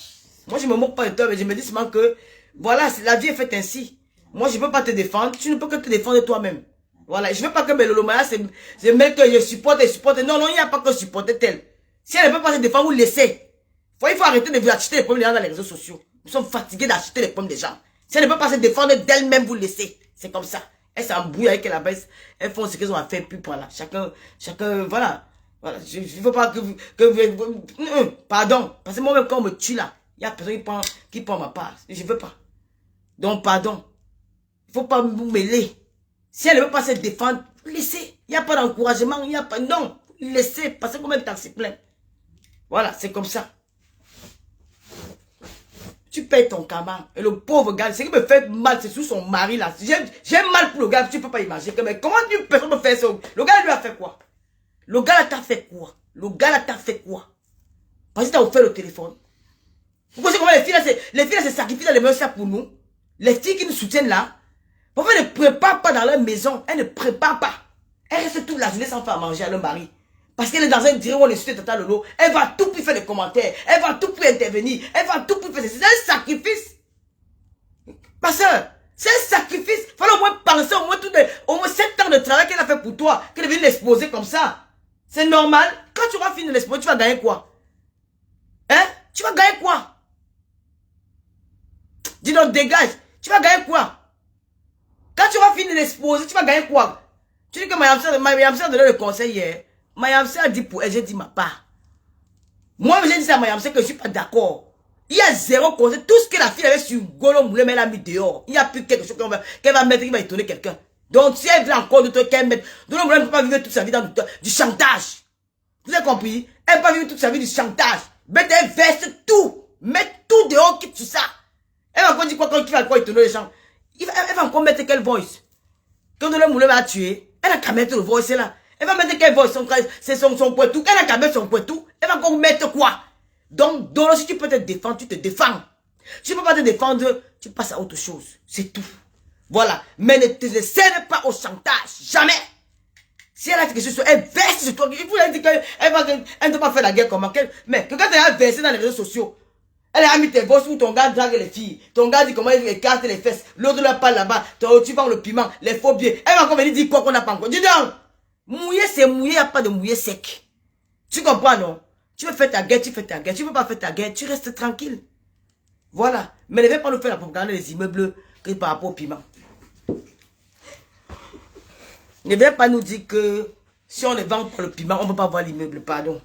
Moi, je ne me moque pas de toi, mais je me dis seulement que, voilà, la vie est faite ainsi. Moi, je ne peux pas te défendre. Tu ne peux que te défendre toi-même. Voilà, je ne veux pas que Belolomaya, c'est mec que je supporte et supporte. Non, non, il n'y a pas que supporter tel. Si elle ne peut pas se défendre, vous laissez. Il faut arrêter de vous acheter les pommes des gens dans les réseaux sociaux. Nous sommes fatigués d'acheter les pommes des gens. Si elle ne peut pas se défendre d'elle-même, vous laissez. C'est comme ça. Elle s'embrouille avec la baisse. Elles font ce qu'elles ont à faire, puis voilà. Chacun, voilà. Voilà. Je ne veux pas pardon. Parce que moi-même, quand on me tue là, il y a personne qui prend ma part. Je ne veux pas. Donc, pardon. Il ne faut pas vous mêler. Si elle ne veut pas se défendre, laissez. Il n'y a pas d'encouragement, il n'y a pas... Non, laissez. Parce que combien de temps c'est plein. Voilà, c'est comme ça. Tu payes ton karma. Et le pauvre gars, ce qui me fait mal, c'est sous son mari là. J'ai mal pour le gars, tu ne peux pas imaginer. Mais comment une personne peut faire ça? Le gars lui a fait quoi? Le gars là t'a fait quoi? Le gars là t'a fait quoi? Parce que t'as offert le téléphone. Vous connaissez comment les filles là se sacrifient dans les mœurs pour nous? Les filles qui nous soutiennent là, parfois elles ne préparent pas dans leur maison. Elles ne préparent pas. Elles restent toute la journée sans faire manger à leur mari. Parce qu'elle est dans un direct où on insulte Tata Lolo. Elle va tout pour faire des commentaires. Elle va tout pour intervenir. Elle va tout pour faire. C'est un sacrifice. Parce que c'est un sacrifice. Il fallait au moins penser au moins 7 ans de travail qu'elle a fait pour toi. Qu'elle est venue l'exposer comme ça. C'est normal. Quand tu auras fini de l'exposer, tu vas gagner quoi? Hein? Tu vas gagner quoi? Dis donc, dégage. Tu vas gagner quoi? Quand tu auras fini de l'exposer, tu vas gagner quoi? Tu dis que Mayamsa a donné le conseil hier. Mayamsa a dit pour elle, j'ai dit ma part. Moi, j'ai dit ça à Mayamsa que je ne suis pas d'accord. Il y a 0 conseil. Tout ce que la fille avait sur Golo Moulé, mais elle a mis dehors. Il n'y a plus quelque chose qu'elle va mettre qui va étonner quelqu'un. Donc, si elle veut encore de toi qu'elle mette, Golo Moulé ne peut pas vivre toute sa vie dans du chantage. Vous avez compris? Elle ne peut pas vivre toute sa vie du chantage. Mais elle verse tout. Mets tout dehors, quitte tout ça. Elle va encore dire quoi quand il va encore étonner les gens. Elle va encore mettre quelle voice? Quand Golo Moulé va tuer, elle a qu'à mettre le voice là. Elle va mettre quelle voix? C'est son poitou. Elle a qu'à mettre son poitou. Elle va encore mettre quoi? Donc, si tu peux te défendre, tu te défends. Si tu ne peux pas te défendre, tu passes à autre chose. C'est tout. Voilà. Mais ne te cède pas au chantage. Jamais. Si elle a fait quelque chose, elle verse sur toi. Il faut lui dire qu'elle ne doit pas faire la guerre comment. Mais que quand elle a versé dans les réseaux sociaux, elle a mis tes bosses où ton gars drague les filles. Ton gars dit comment il écarte les fesses. L'autre là parle là-bas. Tu vends le piment, les faux billets. Elle va encore venir dire quoi qu'on n'a pas encore. Dis donc. Mouiller, c'est mouiller, il n'y a pas de mouiller sec. Tu comprends, non? Tu veux faire ta guerre, tu fais ta guerre. Tu ne veux pas faire ta guerre, tu restes tranquille. Voilà. Mais ne viens pas nous faire la propagande des immeubles que par rapport au piment. Ne viens pas nous dire que si on ne vend pas le piment, on ne peut pas voir l'immeuble. Pardon.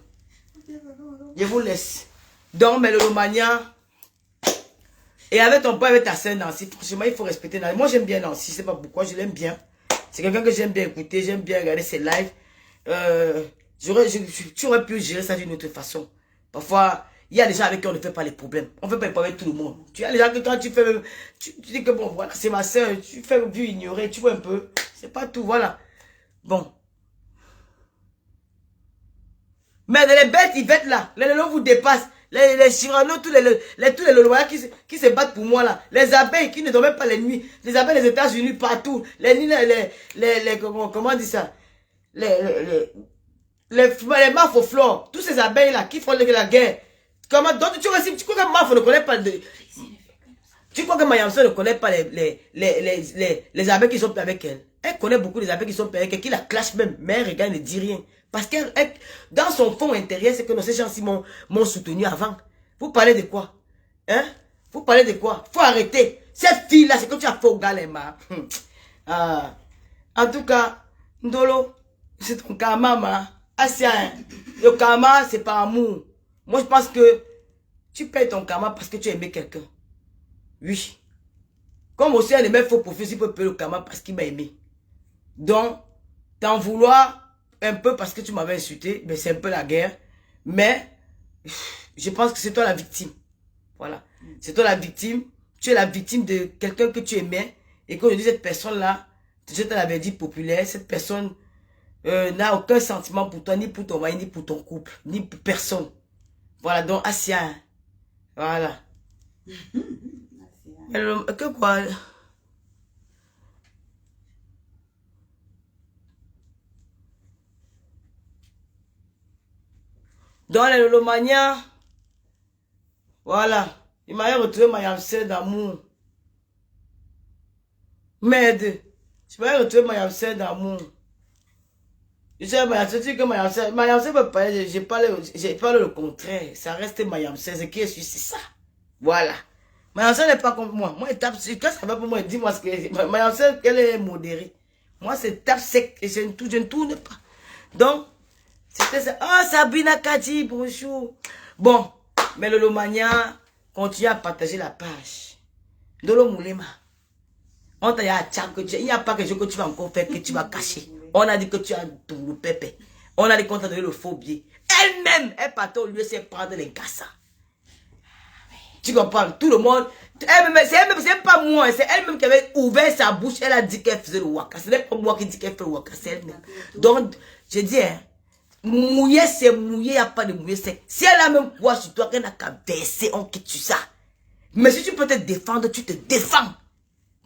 Je vous laisse. Donc, mais le Lomania. Et avec ton père, avec ta sœur Nancy, franchement, il faut respecter Nancy. Moi, j'aime bien Nancy. Je ne sais pas pourquoi, je l'aime bien. C'est quelqu'un que j'aime bien écouter, j'aime bien regarder ses lives. Tu aurais pu gérer ça d'une autre façon. Parfois, il y a des gens avec qui on ne fait pas les problèmes. On ne fait pas les problèmes avec tout le monde. Tu as des gens que quand tu fais, tu dis que bon, voilà, c'est ma soeur, tu fais vu ignorer, tu vois un peu. C'est pas tout, voilà. Bon. Mais les bêtes, ils bêtent là. Les lots vous dépassent. Les Chirano, tous les Lolois qui se battent pour moi là. Les abeilles qui ne dorment pas les nuits. Les abeilles des États-Unis partout. Comment on dit ça? Les mafs aux fleurs. Tous ces abeilles là qui font la guerre. Comment, donc tu crois que Maf ne connaît pas de... Tu crois que Mayamso ne connaît pas les abeilles qui sont avec elle? Elle connaît beaucoup les abeilles qui sont avec elle, qui la clashent même. Mais elle regarde, elle ne dit rien. Parce que dans son fond intérieur, c'est que ces gens-ci m'ont soutenu avant. Vous parlez de quoi? Hein? Vous parlez de quoi? Faut arrêter. Cette fille-là, c'est que tu as fait au galema. En tout cas, Ndolo, c'est ton karma, ma. Asia, le karma, c'est pas amour. Moi, je pense que tu payes ton karma parce que tu as aimé quelqu'un. Oui. Comme aussi un aimé faux profil, il peut payer le karma parce qu'il m'a aimé. Donc, t'en vouloir un peu parce que tu m'avais insulté, mais c'est un peu la guerre. Mais, je pense que c'est toi la victime. Voilà. C'est toi la victime. Tu es la victime de quelqu'un que tu aimais. Et qu'aujourd'hui, cette personne-là, je te l'avais dit populaire, cette personne n'a aucun sentiment pour toi, ni pour ton mari, ni pour ton couple, ni pour personne. Voilà, donc, Asia. Voilà. Que quoi? Dans les Lolomania, voilà, il m'a retrouvé ma yamselle d'amour. Merde, je m'avais retrouvé ma yamselle d'amour. Je sais, ma yamselle peut parler, j'ai parlé le contraire. Ça reste ma yamselle, ce qui est sûr, c'est ça. Voilà. Ma yamselle n'est pas comme moi. Moi, elle tape, quand ça va pour moi, dis-moi ce que ma yamselle, elle est modérée. Moi, c'est tape sec et je ne tourne pas. Donc, c'était ça. Oh, Sabrina Kadi, bonjour. Bon, mais le Lomania continue à partager la page. Dolo Moulema. On t'a dit à Tchak que il n'y a pas quelque chose que tu vas encore faire que tu vas cacher. On a dit que tu as tout le pépé. On a dit qu'on t'a donné le faux billet. Elle-même, elle partait au lieu de prendre les gassas. Tu comprends? Tout le monde. C'est pas moi. C'est elle-même qui avait ouvert sa bouche. Elle a dit qu'elle faisait le waka. Ce n'est pas moi qui dis qu'elle fait le waka. C'est elle-même. Donc, je dis, hein. Mouiller, c'est mouiller, il n'y a pas de mouiller sec. Si elle a même quoi sur toi, qu'elle n'a qu'à verser, on quitte sur ça. Mais si tu peux te défendre, tu te défends.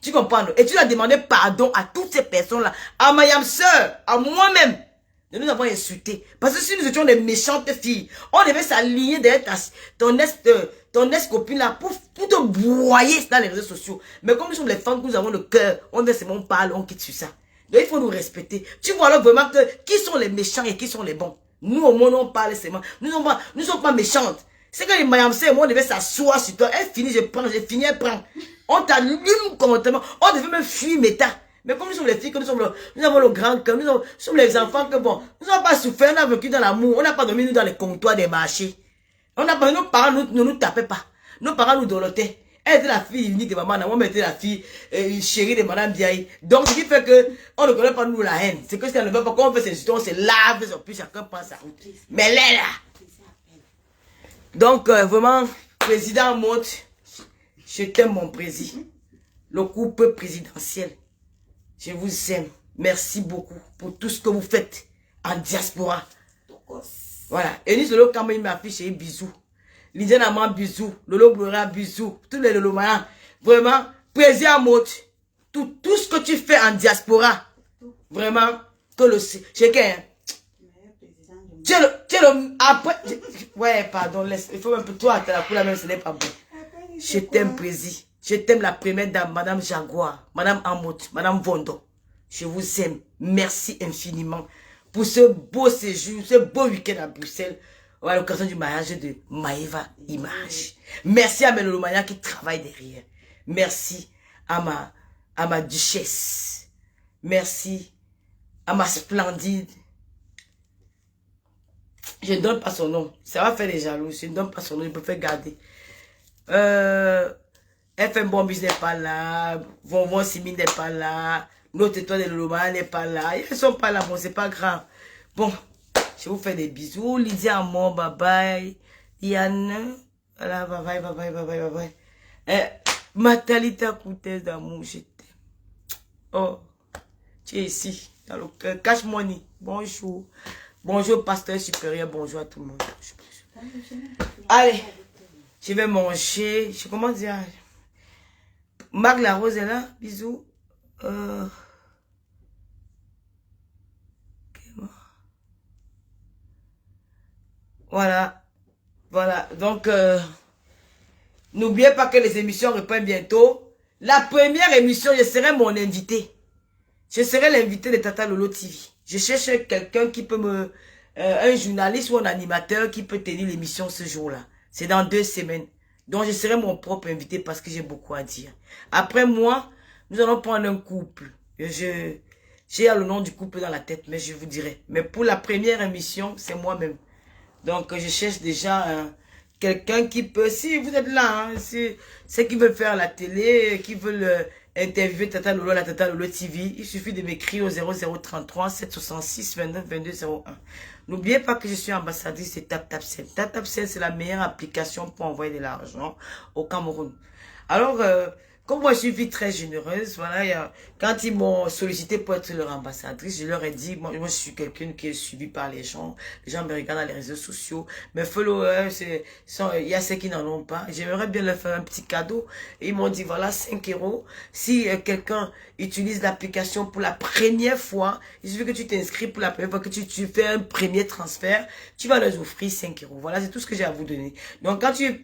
Tu comprends? Et tu dois demander pardon à toutes ces personnes-là. À ma soeur, à moi-même, de nous avoir insultés. Parce que si nous étions des méchantes filles, on devait s'aligner derrière ton ex-copine là pour te broyer dans les réseaux sociaux. Mais comme nous sommes les femmes, nous avons le cœur, on ne sait même pas, on quitte sur ça. Donc il faut nous respecter. Tu vois alors vraiment que qui sont les méchants et qui sont les bons. Nous au moins on parle seulement. Nous ne sommes pas méchantes. C'est que les mayamsés, moi on devait s'asseoir sur toi. Elle finit, je prends, j'ai fini, elle prend. On t'allume commentairement. On devait me fuir méta. Mais comme nous sommes les filles, que nous avons le grand cœur, nous sommes les enfants que bon, nous n'avons pas souffert, on a vécu dans l'amour, on n'a pas dormi nous dans les comptoirs des marchés. On n'a pas, nos parents ne nous tapaient pas. Nos parents nous dolotaient. Elle était la fille unique de maman, moi était la fille chérie de madame Biaï. Donc ce qui fait que on ne connaît pas nous la haine. C'est que si elle ne veut pas, quand on fait ces histoires, on se lave, puis chacun prend sa route. Mais elle est là. Donc vraiment, président monte, je t'aime mon président. Le couple présidentiel, je vous aime. Merci beaucoup pour tout ce que vous faites en diaspora. Voilà. Et nous, le quand il m'affiche un bisou. Lydia Naman, bisous. Lolo Gloria, bisous. Tous les Lolo Maya. Vraiment, président Mout. tout ce que tu fais en diaspora. Vraiment, que le... Chacun, après, ouais, pardon, laisse, il faut un peu, toi, t'as la couleur même, ce n'est pas bon. Je t'aime, Président. Je t'aime, la première dame, Madame Jaguar, Madame Amot, Madame Vondo. Je vous aime. Merci infiniment pour ce beau séjour, ce beau week-end à Bruxelles, à l'occasion du mariage de Maëva Image. Merci à Melomania qui travaille derrière. Merci à ma duchesse. Merci à ma splendide. Je ne donne pas son nom. Ça va faire des jaloux. Je ne donne pas son nom. Je préfère garder. FM Bombis n'est pas là. Vonvon Simi n'est pas là. Notre étoile de Loma n'est pas là. Ils ne sont pas là. Bon, c'est pas grave. Bon, je vous fais des bisous. Lydia Amor, bye bye. Yann, voilà, bye bye, bye bye, bye bye, bye bye. Matalita Coutez d'amour, je t'aime. Oh, tu es ici, dans le cœur. Cash Money, bonjour. Bonjour, pasteur supérieur, bonjour à tout le monde. Allez, je vais manger. Je commence dire. Marc Larose est là, bisous. Voilà. Voilà. Donc, n'oubliez pas que les émissions reprennent bientôt. La première émission, je serai mon invité. Je serai l'invité de Tata Lolo TV. Je cherche quelqu'un qui peut me... un journaliste ou un animateur qui peut tenir l'émission ce jour-là. C'est dans 2 semaines. Donc, je serai mon propre invité parce que j'ai beaucoup à dire. Après moi, nous allons prendre un couple. J'ai le nom du couple dans la tête, mais je vous dirai. Mais pour la première émission, c'est moi-même. Donc, je cherche déjà quelqu'un qui peut... Si vous êtes là, hein, si ceux qui veulent faire la télé, qui veulent interviewer Tata Lolo, la Tata Lolo TV, il suffit de m'écrire au 0033 766 29 22 01. N'oubliez pas que je suis ambassadrice de TapTapSend. TapTapSend, c'est la meilleure application pour envoyer de l'argent au Cameroun. Alors, comme moi je suis vite très généreuse, voilà, quand ils m'ont sollicité pour être leur ambassadrice, je leur ai dit, moi je suis quelqu'un qui est suivi par les gens me regardent dans les réseaux sociaux, mes followers, il y a ceux qui n'en ont pas, j'aimerais bien leur faire un petit cadeau, et ils m'ont dit, voilà, 5 €, si quelqu'un utilise l'application pour la première fois, il suffit que tu t'inscris pour la première fois, que tu fais un premier transfert, tu vas leur offrir 5 €, voilà, c'est tout ce que j'ai à vous donner. Donc quand tu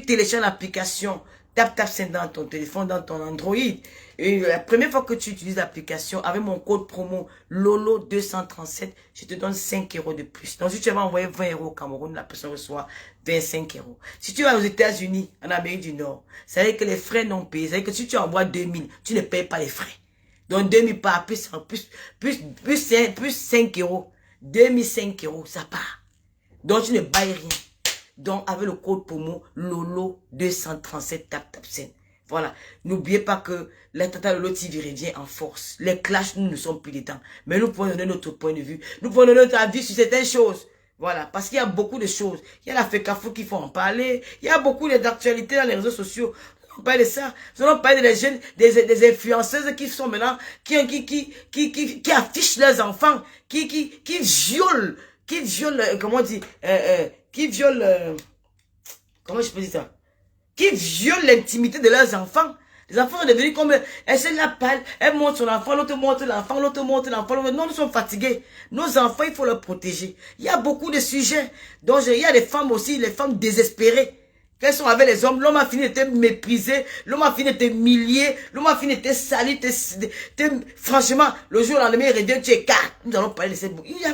télécharges l'application, TapTapSend dans ton téléphone, dans ton Android. Et la première fois que tu utilises l'application, avec mon code promo LOLO237, je te donne 5 € de plus. Donc si tu vas envoyer 20 € au Cameroun, la personne reçoit 25 €. Si tu vas aux États-Unis, en Amérique du Nord, ça veut dire que les frais non payés. Ça veut dire que si tu envoies 2000, tu ne payes pas les frais. Donc 2000 par plus 5 €. 2005 €, ça part. Donc tu ne payes rien. Donc, avec le code promo LOLO237 TapTapSend. Voilà. N'oubliez pas que la Tata Lolo TV revient en force. Les clashs, nous ne sommes plus dedans. Mais nous pouvons donner notre point de vue. Nous pouvons donner notre avis sur certaines choses. Voilà. Parce qu'il y a beaucoup de choses. Il y a la FECAFO qu'il faut en parler. Il y a beaucoup d'actualités dans les réseaux sociaux. On parle de ça. Nous allons parler des jeunes, des influenceuses qui sont maintenant, qui affichent leurs enfants, qui violent, comment on dit, qui violent, comment je peux dire ça, qui violent l'intimité de leurs enfants. Les enfants sont devenus comme, elle se la parle, elle montre son enfant, l'autre montre l'enfant, l'autre montre l'enfant. Non, nous sommes fatigués. Nos enfants, il faut les protéger. Il y a beaucoup de sujets. Donc, il y a des femmes aussi, les femmes désespérées. Qu'elles sont avec les hommes, l'homme a fini d'être méprisé, l'homme a fini d'être humilié, l'homme a fini d'être sali, franchement, le jour où l'ennemi revient, tu es carte. Nous allons parler de cette boucle. Il y a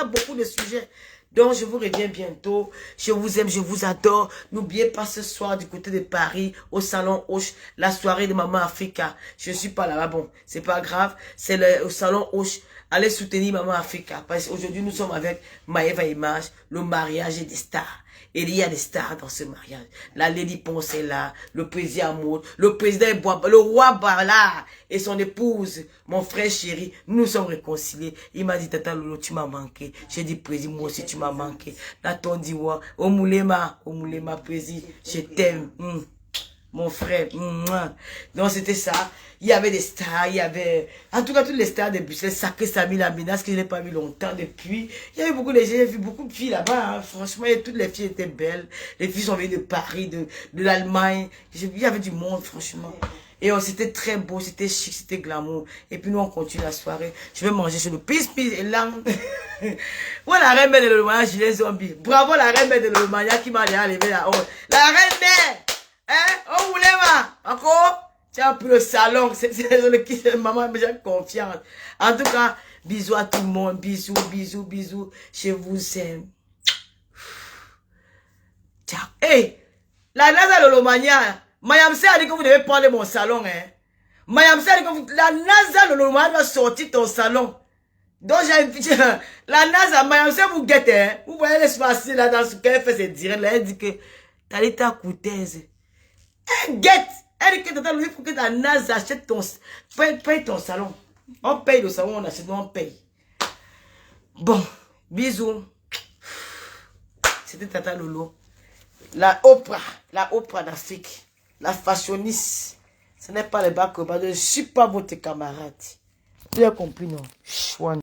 beaucoup de sujets. Donc, je vous reviens bientôt. Je vous aime, je vous adore. N'oubliez pas ce soir du côté de Paris, au Salon Hoche, la soirée de Maman Africa. Je ne suis pas là-bas, bon, c'est pas grave. C'est au Salon Hoche. Allez soutenir Maman Africa. Parce qu'aujourd'hui, nous sommes avec Maëva Image, le mariage des stars. Et il y a des stars dans ce mariage. La Lady Ponce est là, le président Amour, le président le roi Bala et son épouse, mon frère chéri, nous nous sommes réconciliés. Il m'a dit, Tata Lolo, tu m'as manqué. J'ai dit, président, moi aussi, tu m'as manqué. Nathan dit, ouais, Omoulema, président, je t'aime. Mon frère. Donc, c'était ça. Il y avait des stars, il y avait... En tout cas, toutes les stars de Bruxelles, Sacré Samy Lamina, ce que je n'ai pas vu longtemps depuis. Il y avait beaucoup de... J'ai vu beaucoup de filles là-bas. Hein. Franchement, toutes les filles étaient belles. Les filles sont venues de Paris, de l'Allemagne. Il y avait du monde, franchement. Et c'était très beau, c'était chic, c'était glamour. Et puis nous, on continue la soirée. Je vais manger sur le pis. Et là, ouais, la reine-mère de Lolomania, gilet zombie. Bravo la reine-mère de Lolomania qui m'a déjà levé la honte. La reine-mère, hein, on voulait ma, encore, tu as pris le salon. C'est le qui, maman m'a déjà confiance. En tout cas, bisous à tout le monde. Bisous, bisous, bisous. Je vous aime. Ciao. Hey, la NASA Lolomania, Mayamse a dit que vous devez prendre mon salon, hein. Mayamse a dit que la NASA Lolomania va sortir ton salon. Donc j'ai la NASA, Mayamse vous guette, hein. Vous voyez l'espace là dans ce qu'elle fait, c'est direct là. Elle dit que Talita Coutaise. Elle guette. Elle dit que il faut que la NASA achète ton, paye ton salon. On paye le salon, on achète, on paye. Bon, bisous. C'était Tata Lolo. La Oprah d'Afrique, la fashioniste. Ce n'est pas les bacs, je ne suis pas votre camarade. Tu as compris, non? Chouan.